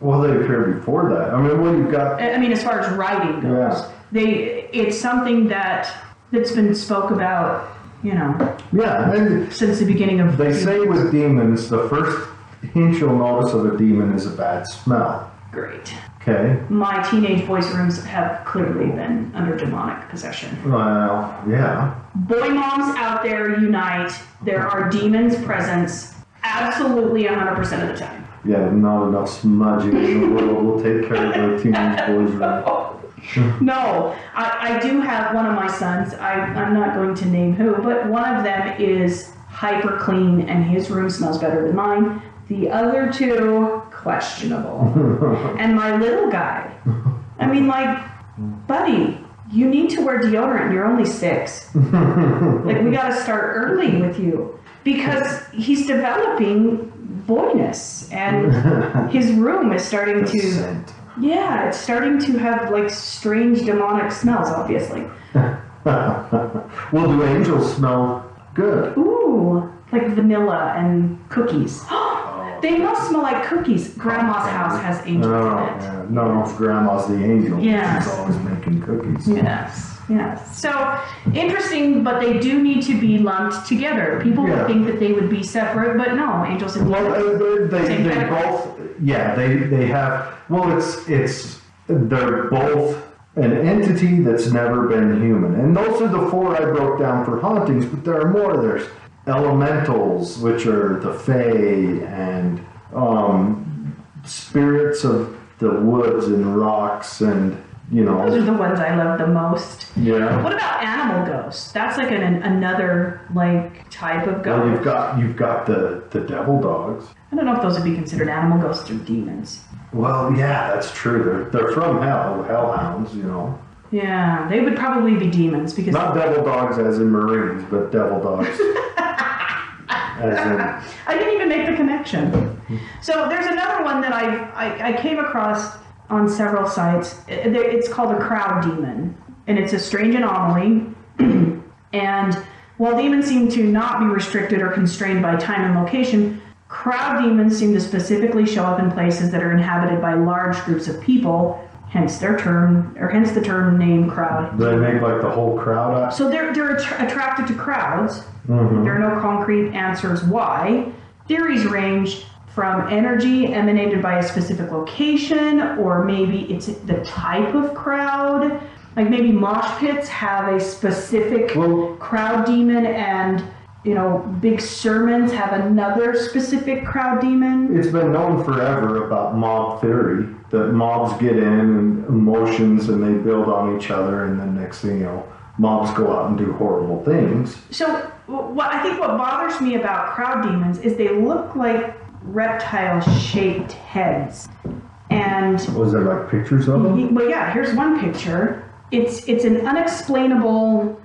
Well, they appear before that. What you've got... as far as writing goes. Yeah. It's something that's been spoke about, Yeah, and since the beginning of... They say with demons, the first hint you'll notice of a demon is a bad smell. Great. Okay. My teenage boys' rooms have clearly been under demonic possession. Well, yeah. Boy moms out there unite. There are demons present absolutely 100% of the time. Yeah, not enough smudging in the world will take care of the teenage boys' room. No, I do have one of my sons. I'm not going to name who, but one of them is hyper clean, and his room smells better than mine. The other two, questionable. And my little guy, I mean, like, buddy, you need to wear deodorant. You're only 6. Like, we got to start early with you because he's developing boyness, and his room is starting to. Scent. Yeah, it's starting to have like strange demonic smells. Obviously. Well, do angels smell good? Ooh, like vanilla and cookies. They must smell like cookies. Grandma's house has angels in it. Yeah. No, Grandma's the angel. Yes. She's always making cookies. Yes. So, interesting, but they do need to be lumped together. People would think that they would be separate, but no, angels and demons. They both, they have, well, they're both an entity that's never been human. And those are the 4 I broke down for hauntings, but there are more. There's elementals, which are the fae, and spirits of the woods and rocks, and those are the ones I love the most. Yeah. What about animal ghosts? That's like another like type of ghost. Well, you've got the devil dogs. I don't know if those would be considered animal ghosts or demons. Well, yeah, that's true. They're from hell, hellhounds, Yeah, they would probably be demons because not devil dogs as in Marines, but devil dogs. I didn't even make the connection. So there's another one that I came across on several sites. It's called a crowd demon, and it's a strange anomaly. And while demons seem to not be restricted or constrained by time and location, crowd demons seem to specifically show up in places that are inhabited by large groups of people. Hence the term name crowd. They make like the whole crowd up. So they're attracted to crowds. Mm-hmm. There are no concrete answers why. Theories range from energy emanated by a specific location, or maybe it's the type of crowd. Like maybe mosh pits have a specific crowd demon, and big sermons have another specific crowd demon. It's been known forever about mob theory, that mobs get in and emotions and they build on each other, and then next thing you know, mobs go out and do horrible things. So I think what bothers me about crowd demons is they look like reptile-shaped heads. And was there like pictures of them? Well, yeah, here's one picture. It's an unexplainable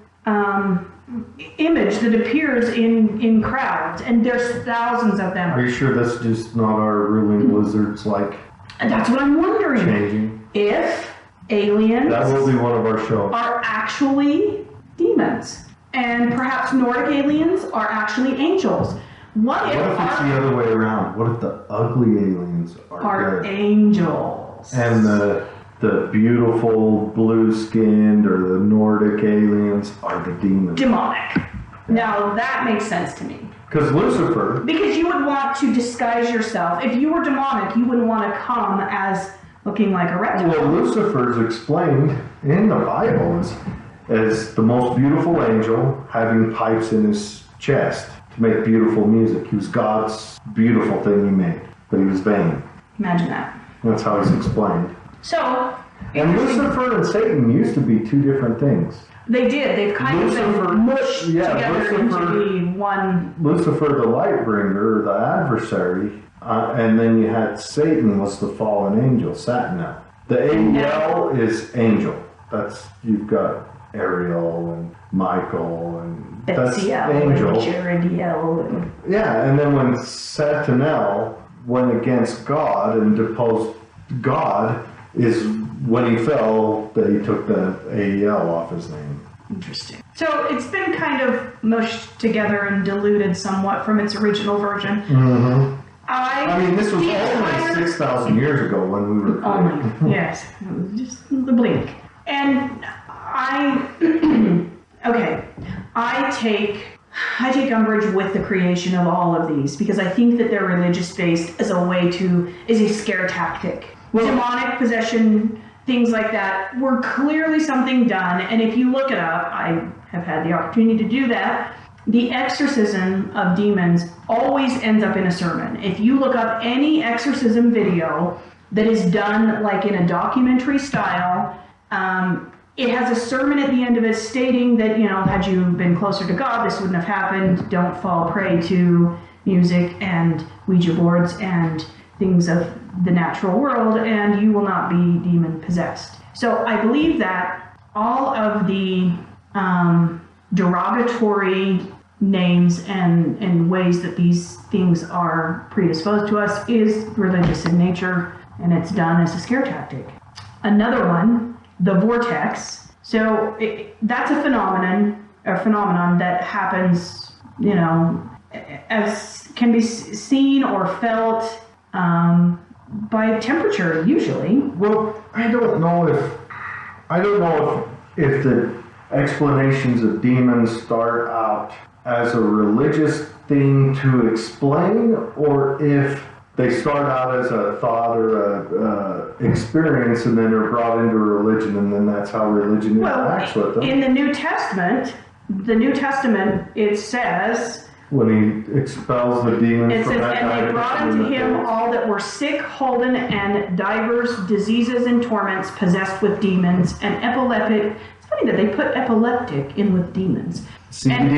image that appears in crowds, and there's thousands of them. Are you sure that's just not our ruling lizards And that's what I'm wondering. Changing? If aliens that will be one of our shows. Are actually demons, and perhaps Nordic aliens are actually angels. What if it's the other way around? What if the ugly aliens are angels? And the beautiful blue-skinned or the Nordic aliens are the demons. Demonic. Now that makes sense to me. Because Lucifer... Because you would want to disguise yourself. If you were demonic, you wouldn't want to come as looking like a reptile. Well, Lucifer's explained in the Bible as the most beautiful angel having pipes in his chest to make beautiful music. He was God's beautiful thing he made, but he was vain. Imagine that. That's how he's explained. So... And Lucifer and Satan used to be 2 different things. They did. They've kind of been mushed together into one. Lucifer, the light bringer, the adversary, and then you had Satan was the fallen angel, Satnel. The Ariel is angel. You've got Ariel and Michael and Betziel that's angel. And Jarediel. Yeah, and then when Satnel went against God and deposed God, is when he fell that he took the AEL off his name. Interesting. So it's been kind of mushed together and diluted somewhat from its original version. Mm-hmm. I mean, this was only 6,000 years ago when we were created. Only, yes. Just the blink. And I take umbrage with the creation of all of these because I think that they're religious based as a scare tactic. Demonic possession, things like that were clearly something done, and if you look it up, I have had the opportunity to do that, the exorcism of demons always ends up in a sermon. If you look up any exorcism video that is done like in a documentary style, it has a sermon at the end of it stating that, had you been closer to God, this wouldn't have happened. Don't fall prey to music and Ouija boards and things of the natural world, and you will not be demon possessed. So I believe that all of the derogatory names and ways that these things are predisposed to us is religious in nature, and it's done as a scare tactic. Another one, the vortex. So that's a phenomenon that happens, as can be seen or felt by temperature usually. Well, I don't know if the explanations of demons start out as a religious thing to explain, or if they start out as a thought or a experience and then are brought into religion, and then that's how religion interacts with them. In the New Testament, it says, when he expels the demons, it from says, that and they brought unto him days. all that were sick, holden, and divers diseases and torments, possessed with demons, and epileptic. It's funny that they put epileptic in with demons. And he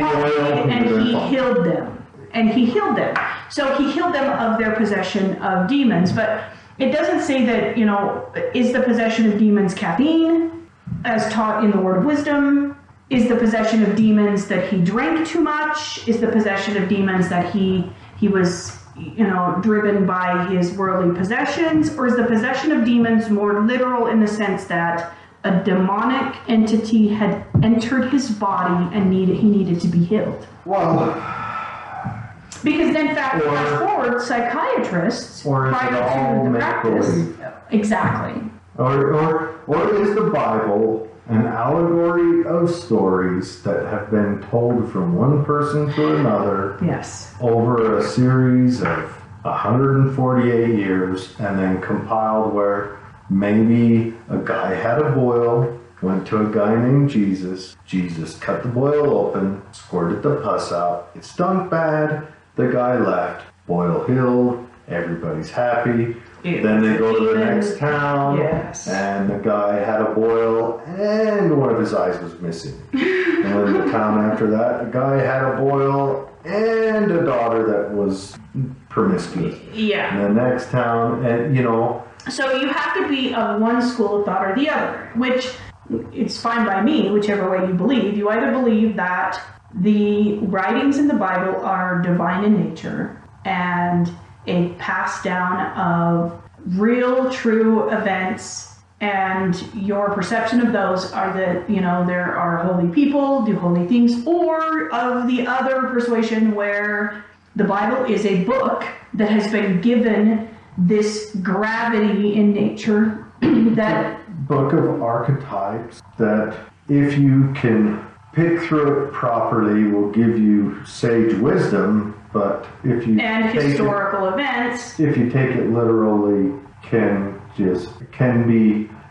healed them. And he healed them. So he healed them of their possession of demons. But it doesn't say that, is the possession of demons caffeine, as taught in the Word of Wisdom? Is the possession of demons that he drank too much? Is the possession of demons that he was, driven by his worldly possessions? Or is the possession of demons more literal in the sense that a demonic entity had entered his body and he needed to be healed? Well, because then fast forward, psychiatrists prior to the practice. Exactly. Or is the Bible an allegory of stories that have been told from one person to another over a series of 148 years and then compiled where maybe a guy had a boil, went to a guy named Jesus. Jesus cut the boil open, squirted the pus out. It stunk bad. The guy left. Boil healed. Everybody's happy. Then they go to the next town, and the guy had a boil, and one of his eyes was missing. And then the town after that, the guy had a boil and a daughter that was promiscuous. Yeah. And the next town, and So you have to be of one school of thought or the other, which it's fine by me, whichever way you believe. You either believe that the writings in the Bible are divine in nature and a pass down of real, true events, and your perception of those are that, there are holy people, do holy things, or of the other persuasion where the Bible is a book that has been given this gravity in nature that book of archetypes that, if you can pick through it properly, will give you sage wisdom, but if you and historical events, if you take it literally, can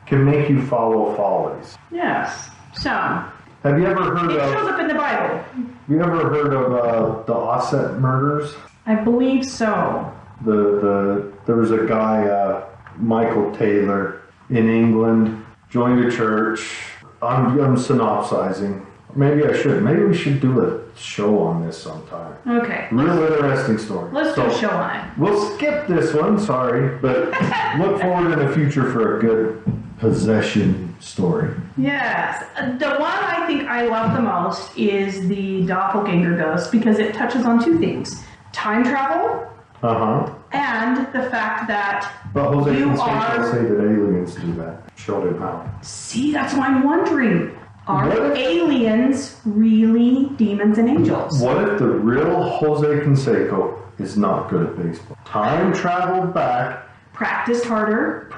make you follow follies. Yes. So have you ever heard it shows up in the Bible. Have you ever heard of the Osset murders? I believe so. There was a guy, Michael Taylor, in England, joined a church. I'm synopsizing. Maybe I should. Maybe we should do a show on this sometime. Okay. Real interesting story. Let's do a show on it. We'll skip this one, sorry, but look forward in the future for a good possession story. Yes. The one I think I love the most is the doppelganger ghost because it touches on two things. Time travel. And the fact that but Jose Conseco say that aliens do that. Showed him how. See, that's what I'm wondering. Are aliens really demons and angels? What if the real Jose Conseco is not good at baseball? Time traveled back. Practiced harder,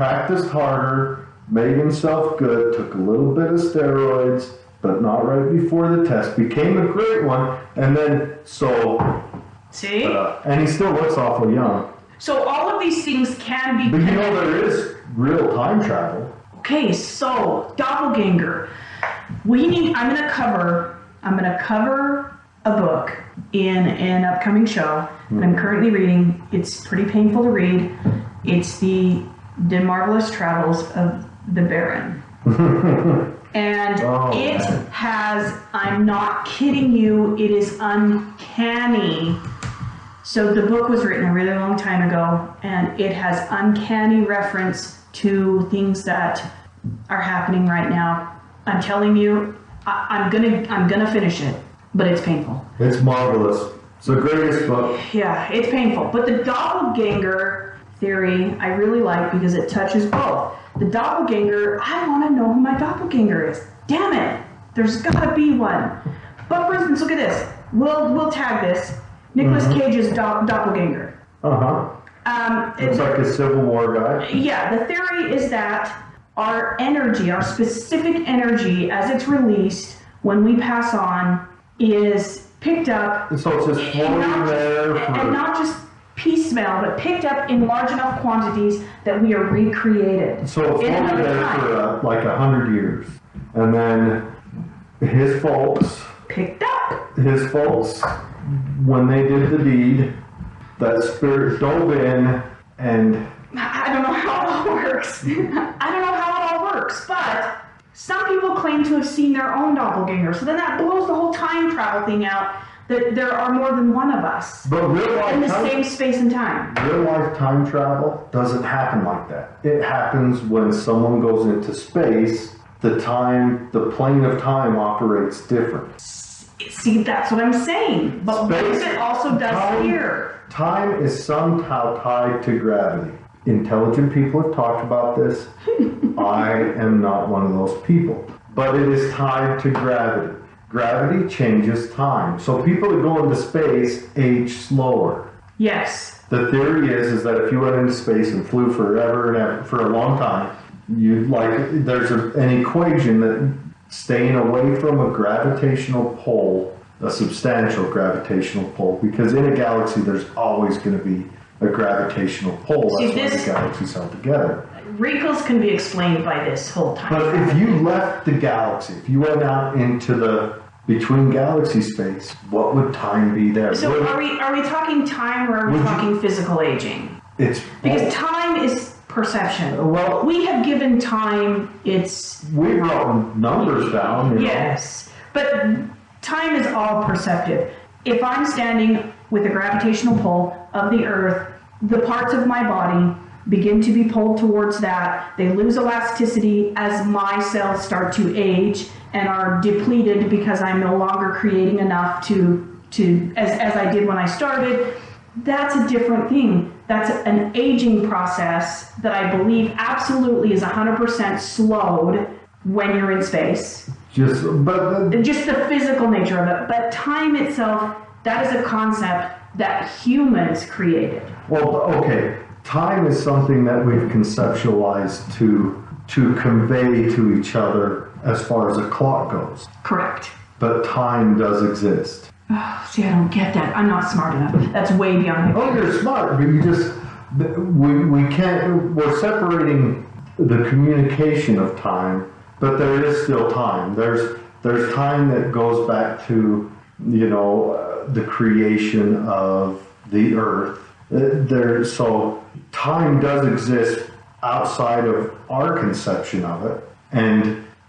made himself good, took a little bit of steroids, but not right before the test, became a great one, and then see? And he still looks awful young. So all of these things can be... But there is real time travel. Okay, so doppelganger. I'm gonna cover a book in an upcoming show that I'm currently reading. It's pretty painful to read. It's the Marvelous Travels of the Baron. And it has, I'm not kidding you, it is uncanny. So the book was written a really long time ago, and it has uncanny reference to things that are happening right now. I'm telling you, I'm gonna finish it, but it's painful. It's marvelous. It's the greatest book. Yeah, it's painful. But the doppelganger theory I really like because it touches both. The doppelganger, I want to know who my doppelganger is. Damn it! There's gotta be one. But for instance, look at this. We'll tag this. Nicolas Cage's doppelganger. It's like a Civil War guy. Yeah, the theory is that our energy, our specific energy, as it's released when we pass on, is picked up. So it's just floating there. And not just piecemeal, but picked up in large enough quantities that we are recreated. So it's floating there for like 100 years. And then his folks, when they did the deed, that spirit dove in and... I don't know how it all works. But some people claim to have seen their own doppelganger. So then that blows the whole time travel thing out, that there are more than one of us. But real life in the same space and time. Real life time travel doesn't happen like that. It happens when someone goes into space, the plane of time operates different. See, that's what I'm saying. But what if it also does here? Time is somehow tied to gravity. Intelligent people have talked about this. I am not one of those people. But it is tied to gravity. Gravity changes time. So people that go into space age slower. Yes. The theory is that if you went into space and flew forever and ever, for a long time, there's an equation that staying away from a gravitational pull, a substantial gravitational pull, because in a galaxy there's always going to be a gravitational pull. That's why the galaxy's held together. Wrinkles can be explained by this whole time. But if you left the galaxy, if you went out into the between galaxy space, what would time be there? So are we talking time, or are we talking physical aging? Because time is perception. Well, we have given time its... We wrote numbers down. Yes, but time is all perceptive. If I'm standing with a gravitational pull of the Earth, the parts of my body begin to be pulled towards that. They lose elasticity as my cells start to age and are depleted because I'm no longer creating enough as I did when I started. That's a different thing. That's an aging process that I believe absolutely is 100% slowed when you're in space. Just the physical nature of it. But time itself, that is a concept that humans created. Well, okay. Time is something that we've conceptualized to convey to each other as far as a clock goes. Correct. But time does exist. Oh, see, I don't get that. I'm not smart enough. That's way beyond me. Oh, you're smart, but you just... We can't... We're separating the communication of time, but there is still time. There's time that goes back to, the creation of the Earth. So time does exist outside of our conception of it,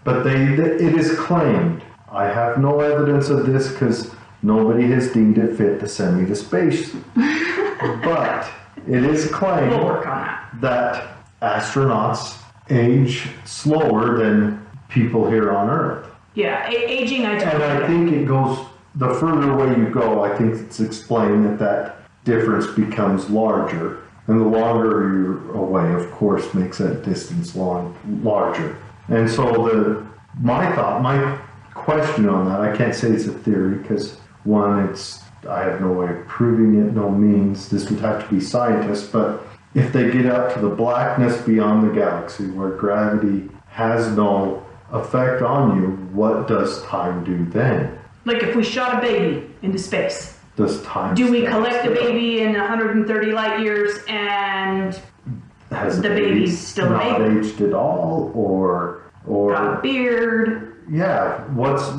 but it is claimed. I have no evidence of this because nobody has deemed it fit to send me to space. But it is claimed we'll work on that astronauts age slower than people here on Earth. Yeah, aging, I totally And I think it goes, the further away you go, I think it's explained that difference becomes larger. And the longer you're away, of course, makes that distance larger. And so my question on that, I can't say it's a theory because one, I have no way of proving it, no means. This would have to be scientists, but if they get out to the blackness beyond the galaxy where gravity has no effect on you, what does time do then? Like if we shot a baby into space. Does time do we collect the baby in 130 light years and has the baby's still not a baby? Aged at all, or got a beard? Yeah. What's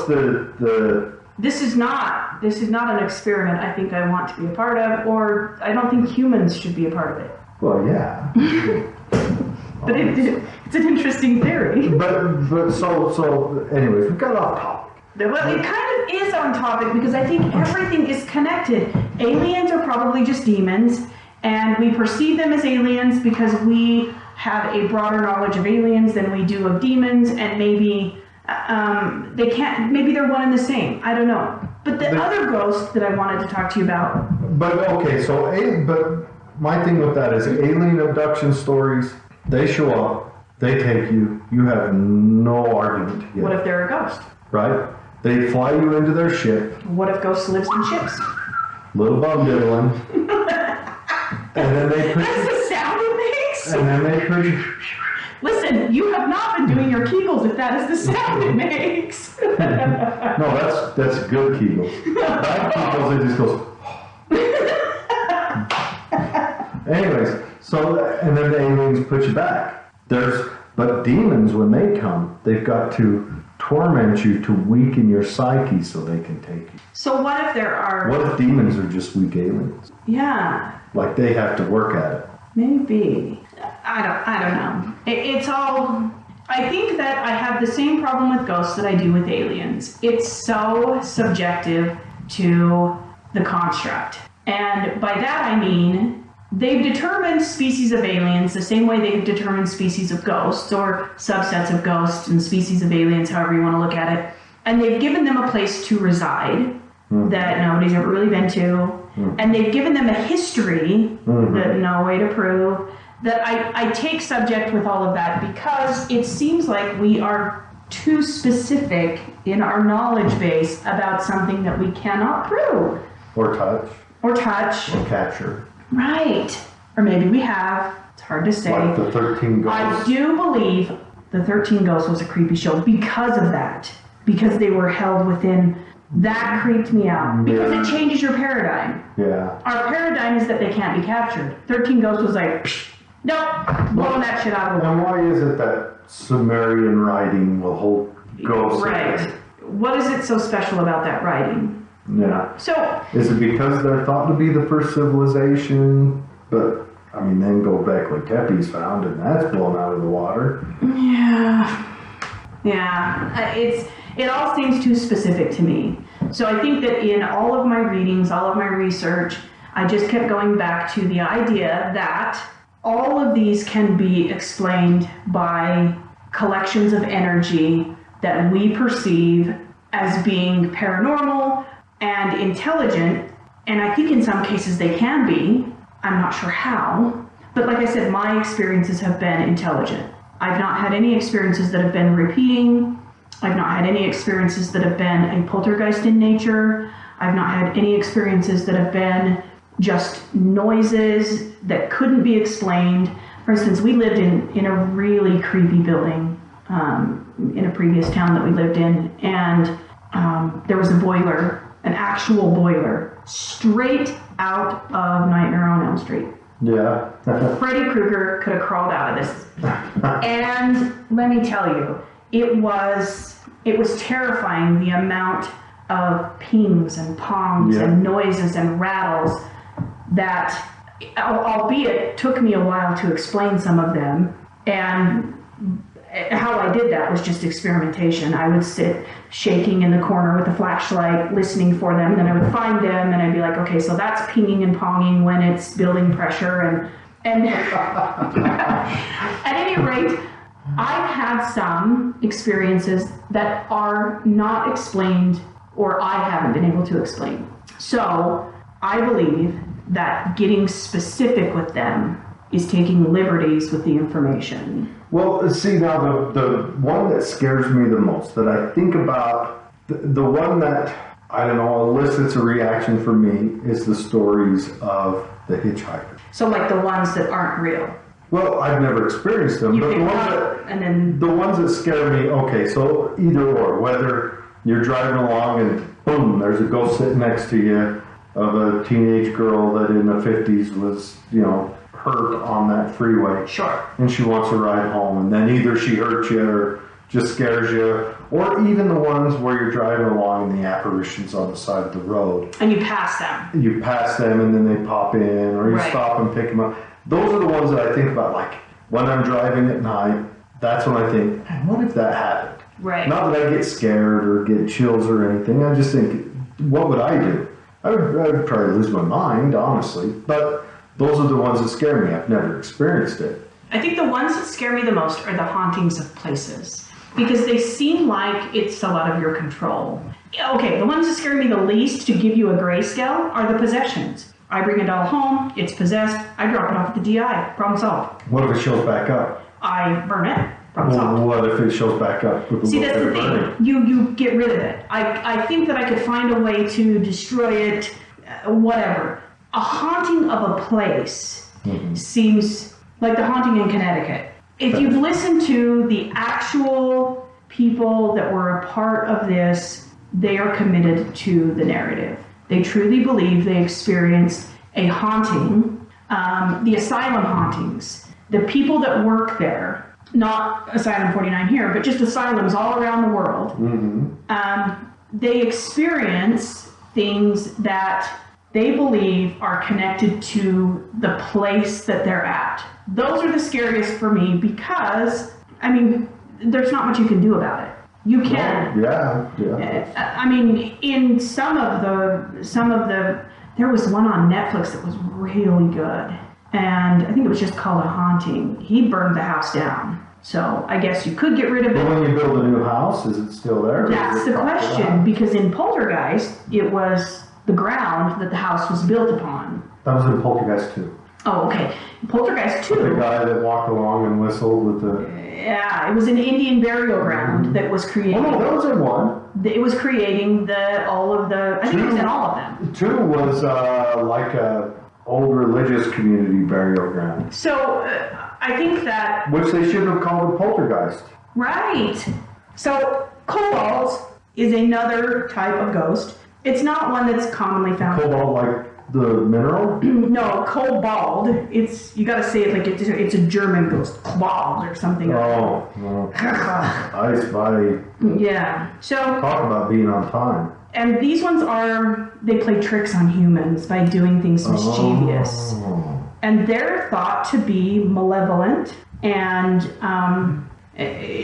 the This is not an experiment I think I want to be a part of, or I don't think humans should be a part of it. Well, yeah. But it's an interesting theory. But so anyways, we got off topic. Well, it kind of is on topic because I think everything is connected. Aliens are probably just demons, and we perceive them as aliens because we have a broader knowledge of aliens than we do of demons, and maybe they can't. Maybe they're one and the same. I don't know. But the other ghost that I wanted to talk to you about. But okay, but my thing with that is alien abduction stories. They show up, they take you. You have no argument to get. What if they're a ghost? Right? They fly you into their ship. What if ghosts lives in ships? Little bum diddling. And then they That's the sound it makes? And then they push. Listen, you have not been doing your Kegels if that is the sound it makes. No, that's good Kegels. Bad Kegels, it just goes. Anyways, and then the aliens put you back. But demons, when they come, they've got to torment you to weaken your psyche so they can take you. So what if there are... What if demons are just weak aliens? Yeah. Like they have to work at it. Maybe. I don't know. It's all... I think that I have the same problem with ghosts that I do with aliens. It's so subjective to the construct. And by that I mean... They've determined species of aliens the same way they've determined species of ghosts or subsets of ghosts and species of aliens, however you want to look at it. And they've given them a place to reside that nobody's ever really been to. And they've given them a history that no way to prove. That I take subject with all of that because it seems like we are too specific in our knowledge base about something that we cannot prove. Or touch. Or capture. Right. Or maybe we have. It's hard to say. Like the 13 Ghosts. I do believe the 13 Ghosts was a creepy show because of that. Because they were held within... That creeped me out. Because it changes your paradigm. Yeah. Our paradigm is that they can't be captured. 13 Ghosts was like, psh, nope, blowing that shit out of the water. And why is it that Sumerian writing will hold ghosts? Right. What is it so special about that writing? Yeah. So is it because they're thought to be the first civilization? But I mean, then Göbekli Tepe's found, and that's blown out of the water. Yeah. It all seems too specific to me. So I think that in all of my readings, all of my research, I just kept going back to the idea that all of these can be explained by collections of energy that we perceive as being paranormal and intelligent, and I think in some cases they can be. I'm not sure how, but like I said, my experiences have been intelligent. I've not had any experiences that have been repeating. I've not had any experiences that have been a poltergeist in nature. I've not had any experiences that have been just noises that couldn't be explained. For instance, we lived in a really creepy building in a previous town that we lived in, and there was a boiler, an actual boiler, straight out of Nightmare on Elm Street. Yeah. Freddy Krueger could have crawled out of this. And let me tell you, it was terrifying, the amount of pings and pongs and noises and rattles that, albeit took me a while to explain some of them. And how I did that was just experimentation. I would sit shaking in the corner with a flashlight, listening for them, and then I would find them, and I'd be like, okay, so that's pinging and ponging when it's building pressure, and at any rate, I've had some experiences that are not explained, or I haven't been able to explain. So I believe that getting specific with them is taking liberties with the information. Well, see, now the one that scares me the most, that I think about, the one that, I don't know, elicits a reaction from me is the stories of the hitchhiker. So like the ones that aren't real. Well, I've never experienced them, but the ones that scare me, okay, so either or, whether you're driving along and boom, there's a ghost sitting next to you of a teenage girl that in the 50s was, hurt on that freeway. Sure. And she wants to ride home, and then either she hurts you or just scares you, or even the ones where you're driving along and the apparitions on the side of the road. And you pass them. You pass them and then they pop in, or you stop and pick them up. Those are the ones that I think about, like, when I'm driving at night, that's when I think, man, what if that happened? Right. Not that I get scared or get chills or anything. I just think, what would I do? I would probably lose my mind, honestly. But those are the ones that scare me. I've never experienced it. I think the ones that scare me the most are the hauntings of places, because they seem like it's a lot of your control. Okay, the ones that scare me the least, to give you a grayscale, are the possessions. I bring a doll home, it's possessed, I drop it off at the DI, problem solved. What if it shows back up? I burn it, problem solved. What if it shows back up? With See, that's the thing. You get rid of it. I think that I could find a way to destroy it, whatever. A haunting of a place seems like the haunting in Connecticut. If you've listened to the actual people that were a part of this, they are committed to the narrative. They truly believe they experienced a haunting, the asylum hauntings. The people that work there, not Asylum 49 here, but just asylums all around the world, they experience things that they believe are connected to the place that they're at. Those are the scariest for me because, I mean, there's not much you can do about it. You can. Yeah. I mean, in some of the, there was one on Netflix that was really good. And I think it was just called A Haunting. He burned the house down. So I guess you could get rid of it. But when you build a new house, is it still there? That's the question, because in Poltergeist, it was the ground that the house was built upon. That was in Poltergeist 2. Oh, okay. Poltergeist 2. The guy that walked along and whistled with the... Yeah, it was an Indian burial ground that was creating... Oh, no, that was in 1. It was creating all of the... I think it was in all of them. 2 was like a old religious community burial ground. So, I think that... Which they should have called a poltergeist. Right. So, cobalt is another type of ghost. It's not one that's commonly found. Cobalt, like the mineral? No, cobalt. It's, you gotta say it like it's a German ghost. Cobalt or something. Oh, no. Ice body. Yeah. So... Talk about being on time. And these ones they play tricks on humans by doing things mischievous. Oh. And they're thought to be malevolent and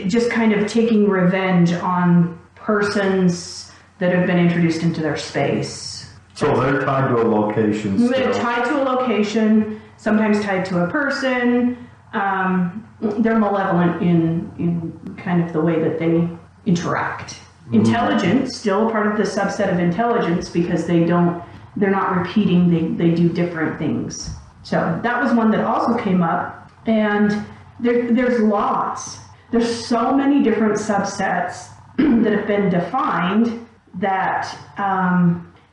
just kind of taking revenge on persons that have been introduced into their space. So they're tied to a location still. They're tied to a location, sometimes tied to a person. They're malevolent in kind of the way that they interact. Intelligence, still part of the subset of intelligence, because they're not repeating, they do different things. So that was one that also came up, and there's lots. There's so many different subsets that have been defined that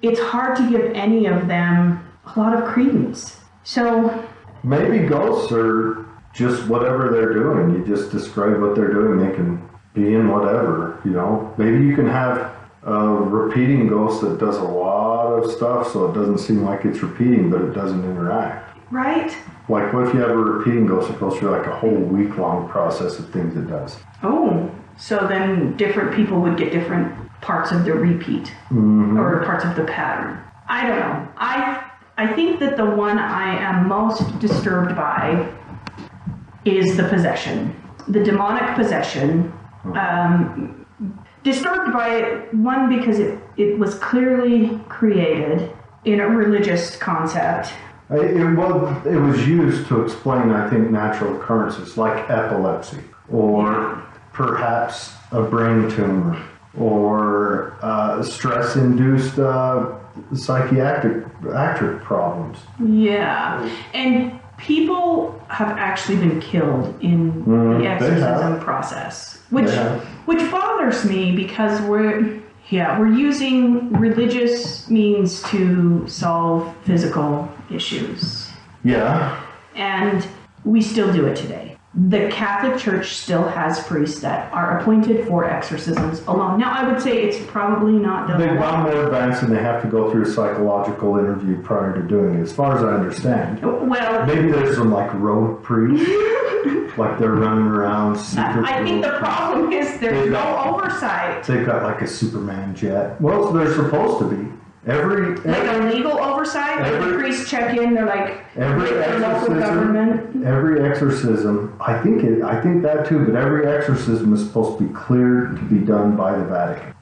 it's hard to give any of them a lot of credence. So maybe ghosts are just whatever they're doing. You just describe what they're doing. They can be in whatever, you know. Maybe you can have a repeating ghost that does a lot of stuff, so it doesn't seem like it's repeating, but it doesn't interact. Right. Like, what if you have a repeating ghost that goes through like a whole week-long process of things it does? Oh, so then different people would get different parts of the repeat or parts of the pattern. I don't know. I think that the one I am most disturbed by is the possession, the demonic possession. Disturbed by it, one, because it was clearly created in a religious concept. It was used to explain, I think, natural occurrences like epilepsy, or perhaps a brain tumor, or stress-induced psychiatric problems. Yeah, and people have actually been killed in the exorcism process, which bothers me, because we're using religious means to solve physical issues. Yeah. And we still do it today. The Catholic Church still has priests that are appointed for exorcisms alone. Now, I would say it's probably not done. They've gone more advanced, and they have to go through a psychological interview prior to doing it, as far as I understand. Well, maybe there's some like rogue priests, like they're running around secretly. I think the problem is there's no oversight. They've got like a Superman jet. Well, they're supposed to be. Like a legal oversight? Like the priests check in, they're like, their local government? Every exorcism, I think that too, but every exorcism is supposed to be cleared to be done by the Vatican.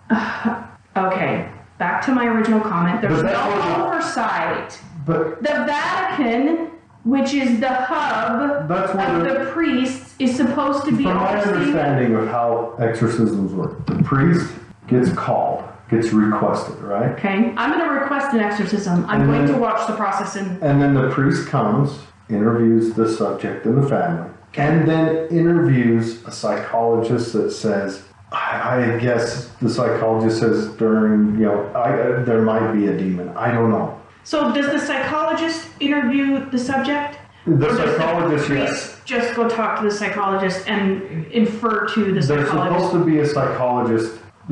Okay, back to my original comment. There's no oversight. But the Vatican, which is the hub of the priests, is supposed to be from my understanding of how exorcisms work, the priest gets called, gets requested, right? Okay, I'm going to request an exorcism. I'm going to watch the process. And then the priest comes, interviews the subject and the family, and then interviews a psychologist that says, I guess the psychologist says during, there might be a demon. I don't know. So does the psychologist interview the subject? The psychologist, yes. Just go talk to the psychologist and infer to the psychologist. There's supposed to be a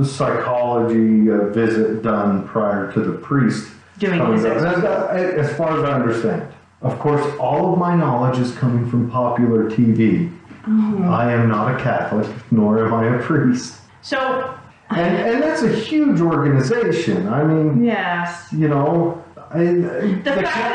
psychology visit done prior to the priest doing his exorcism. As far as I understand. Of course, all of my knowledge is coming from popular TV. Oh. I am not a Catholic, nor am I a priest. So... And that's a huge organization. I mean... Yes. The fact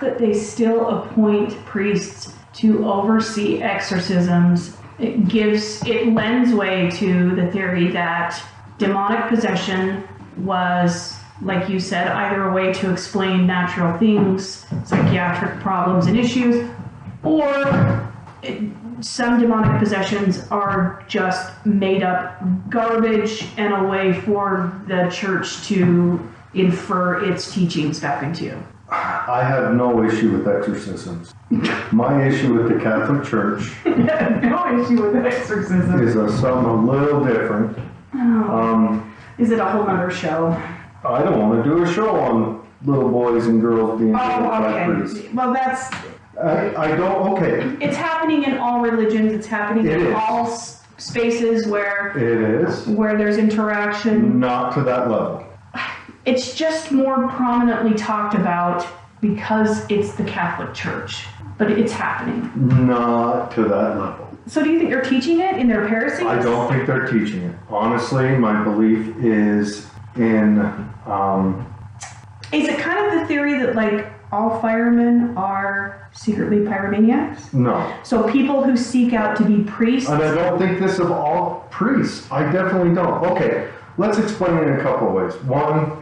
that they still appoint priests to oversee exorcisms, it lends way to the theory that demonic possession was, like you said, either a way to explain natural things, psychiatric problems and issues, or some demonic possessions are just made up garbage and a way for the church to infer its teachings back into you. I have no issue with exorcisms. My issue with the Catholic Church no issue with exorcism is something a little different. Is it a whole other show? I don't want to do a show on little boys and girls being by priests. Well, that's... I don't... Okay. It's happening in all religions. It's happening in all spaces where... It is. Where there's interaction. Not to that level. It's just more prominently talked about because it's the Catholic Church. But it's happening. Not to that level. So do you think they're teaching it in their heresies? I don't think they're teaching it. Honestly, my belief is in... Is it kind of the theory that, like, all firemen are secretly pyromaniacs? No. So people who seek out to be priests... And I don't think this of all priests. I definitely don't. Okay, let's explain it in a couple of ways. One,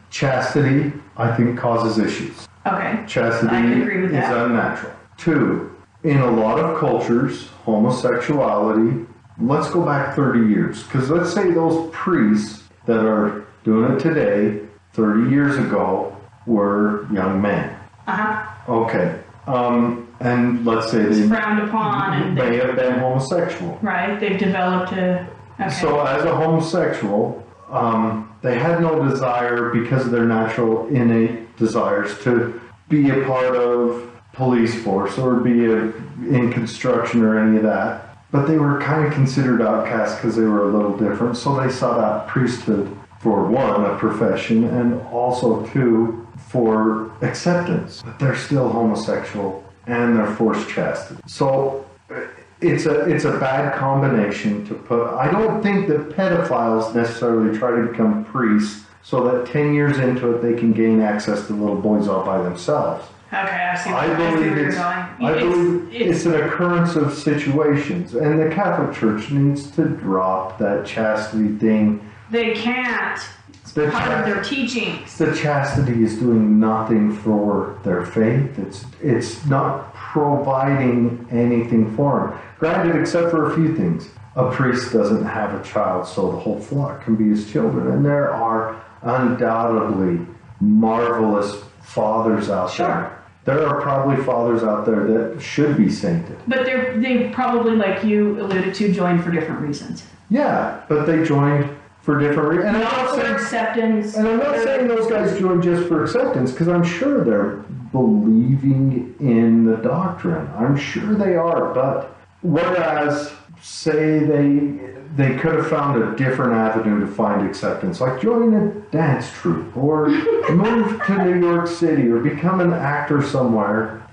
chastity, I think, causes issues. Okay. Chastity I can agree with is that. unnatural. Two, in a lot of cultures, homosexuality, let's go back 30 years. Because let's say those priests that are doing it today, 30 years ago, were young men. Uh-huh. Okay. And let's say they frowned upon and may have been homosexual. Right. They've developed a... Okay. So as a homosexual, they had no desire because of their natural innate desires to be a part of police force or be in construction or any of that. But they were kind of considered outcasts because they were a little different. So they sought out priesthood for one, a profession, and also two, for acceptance. But they're still homosexual and they're forced chastity. So it's a bad combination to put. I don't think that pedophiles necessarily try to become priests so that 10 years into it they can gain access to little boys all by themselves. Okay, I see where you're going. I believe it's an occurrence of situations, and the Catholic Church needs to drop that chastity thing. They can't. It's part of their teachings. The chastity is doing nothing for their faith. It's not providing anything for them. Granted, except for a few things. A priest doesn't have a child, so the whole flock can be his children. And there are undoubtedly marvelous fathers out there. There are probably fathers out there that should be sainted. But they probably, like you alluded to, joined for different reasons. Yeah, but they joined for different reasons. And not for acceptance. And I'm not saying those guys joined just for acceptance, because I'm sure they're believing in the doctrine. I'm sure they are. But whereas, say they could have found a different avenue to find acceptance, like join a dance troupe, or move to New York City, or become an actor somewhere.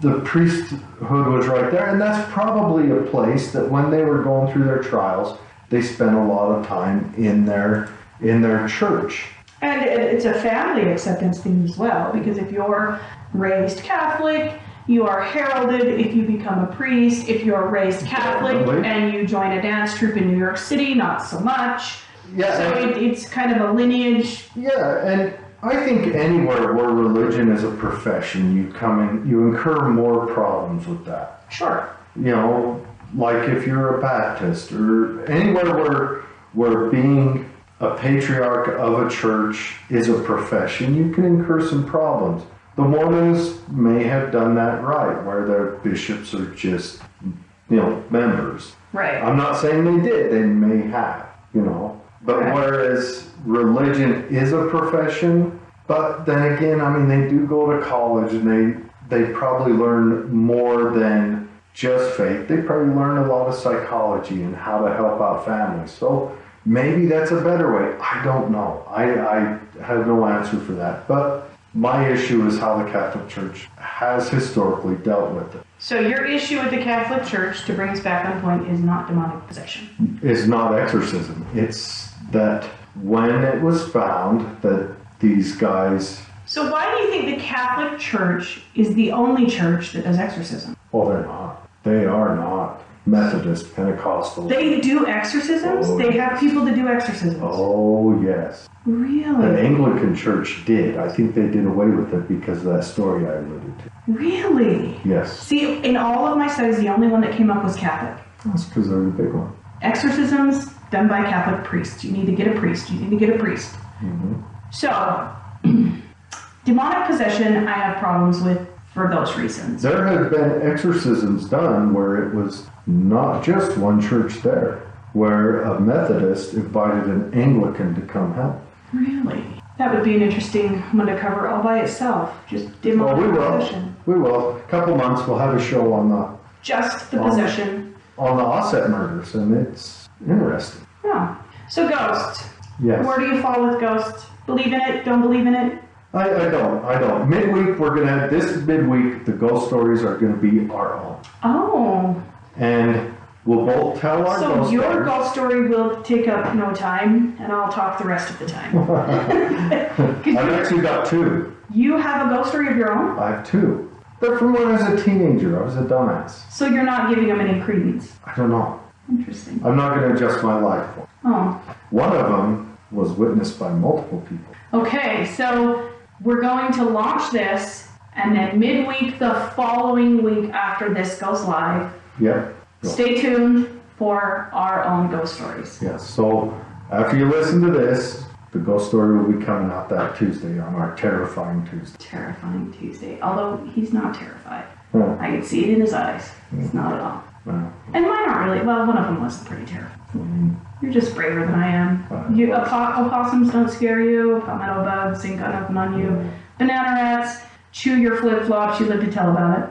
The priesthood was right there, and that's probably a place that when they were going through their trials, they spent a lot of time in their in their church. And it's a family acceptance thing as well, because if you're raised Catholic, you are heralded if you become a priest. If you're raised Catholic and you join a dance troupe in New York City, not so much. Yeah, so it's kind of a lineage. Yeah, and I think anywhere where religion is a profession, you incur more problems with that. Sure. You know, like if you're a Baptist or anywhere where being a patriarch of a church is a profession, you can incur some problems. The Mormons may have done that right, where their bishops are just, members. Right. I'm not saying they did, they may have, But right. Whereas religion is a profession, but then again, they do go to college and they probably learn more than just faith. They probably learn a lot of psychology and how to help out families. So maybe that's a better way. I don't know. I have no answer for that. But my issue is how the Catholic Church has historically dealt with it. So your issue with the Catholic Church, to bring us back on point, is not demonic possession. It's not exorcism. It's that when it was found that these guys... So why do you think the Catholic Church is the only church that does exorcism? Well, they're not. They are not Methodist, Pentecostal. They do exorcisms? Oh, they have people that do exorcisms? Oh, yes. Really? The Anglican Church did. I think they did away with it because of that story I alluded to. Really? Yes. See, in all of my studies, the only one that came up was Catholic. That's because they're the big one. Exorcisms done by Catholic priests. You need to get a priest. Mm-hmm. So, demonic possession, I have problems with for those reasons. There have been exorcisms done where it was not just one church there, where a Methodist invited an Anglican to come help. Really? That would be an interesting one to cover all by itself. Just demonic possession. We will. A couple months we'll have a show on the... Just the possession. On the Osset murders, and it's interesting. Yeah. So ghosts. Yes. Where do you fall with ghosts? Believe in it? Don't believe in it? I don't. Midweek, this midweek, the ghost stories are going to be our own. Oh. And we'll both tell our ghost stories. So your ghost story will take up no time, and I'll talk the rest of the time. I've actually got two. You have a ghost story of your own? I have two. They're from when I was a teenager. I was a dumbass. So you're not giving them any credence? I don't know. Interesting. I'm not going to adjust my life for it. Oh. One of them was witnessed by multiple people. Okay, so we're going to launch this, and then midweek, the following week after this goes live. Yep. Stay tuned for our own ghost stories. Yes, so after you listen to this, the ghost story will be coming out that Tuesday on our Terrifying Tuesday. Terrifying Tuesday. Although he's not terrified. I can see it in his eyes. It's not at all. And mine aren't really. Well, one of them was pretty terrifying. You're just braver than I am. Opossums don't scare you. Palmetto bugs ain't got nothing on you. Banana rats chew your flip-flops. You live to tell about it.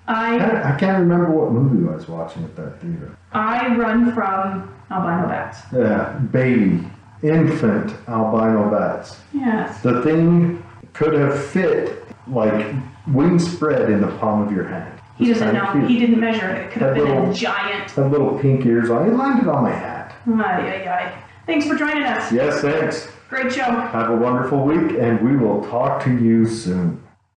I can't remember what movie I was watching at that theater. I run from albino bats. Yeah, baby, infant albino bats. Yes. The thing could have fit like wings spread in the palm of your hand. He doesn't know. Cute. He didn't measure it. It could have been a giant. Had little pink ears on. It landed on my hat. Ay. Thanks for joining us. Yes, thanks. Great show. Have a wonderful week, and we will talk to you soon.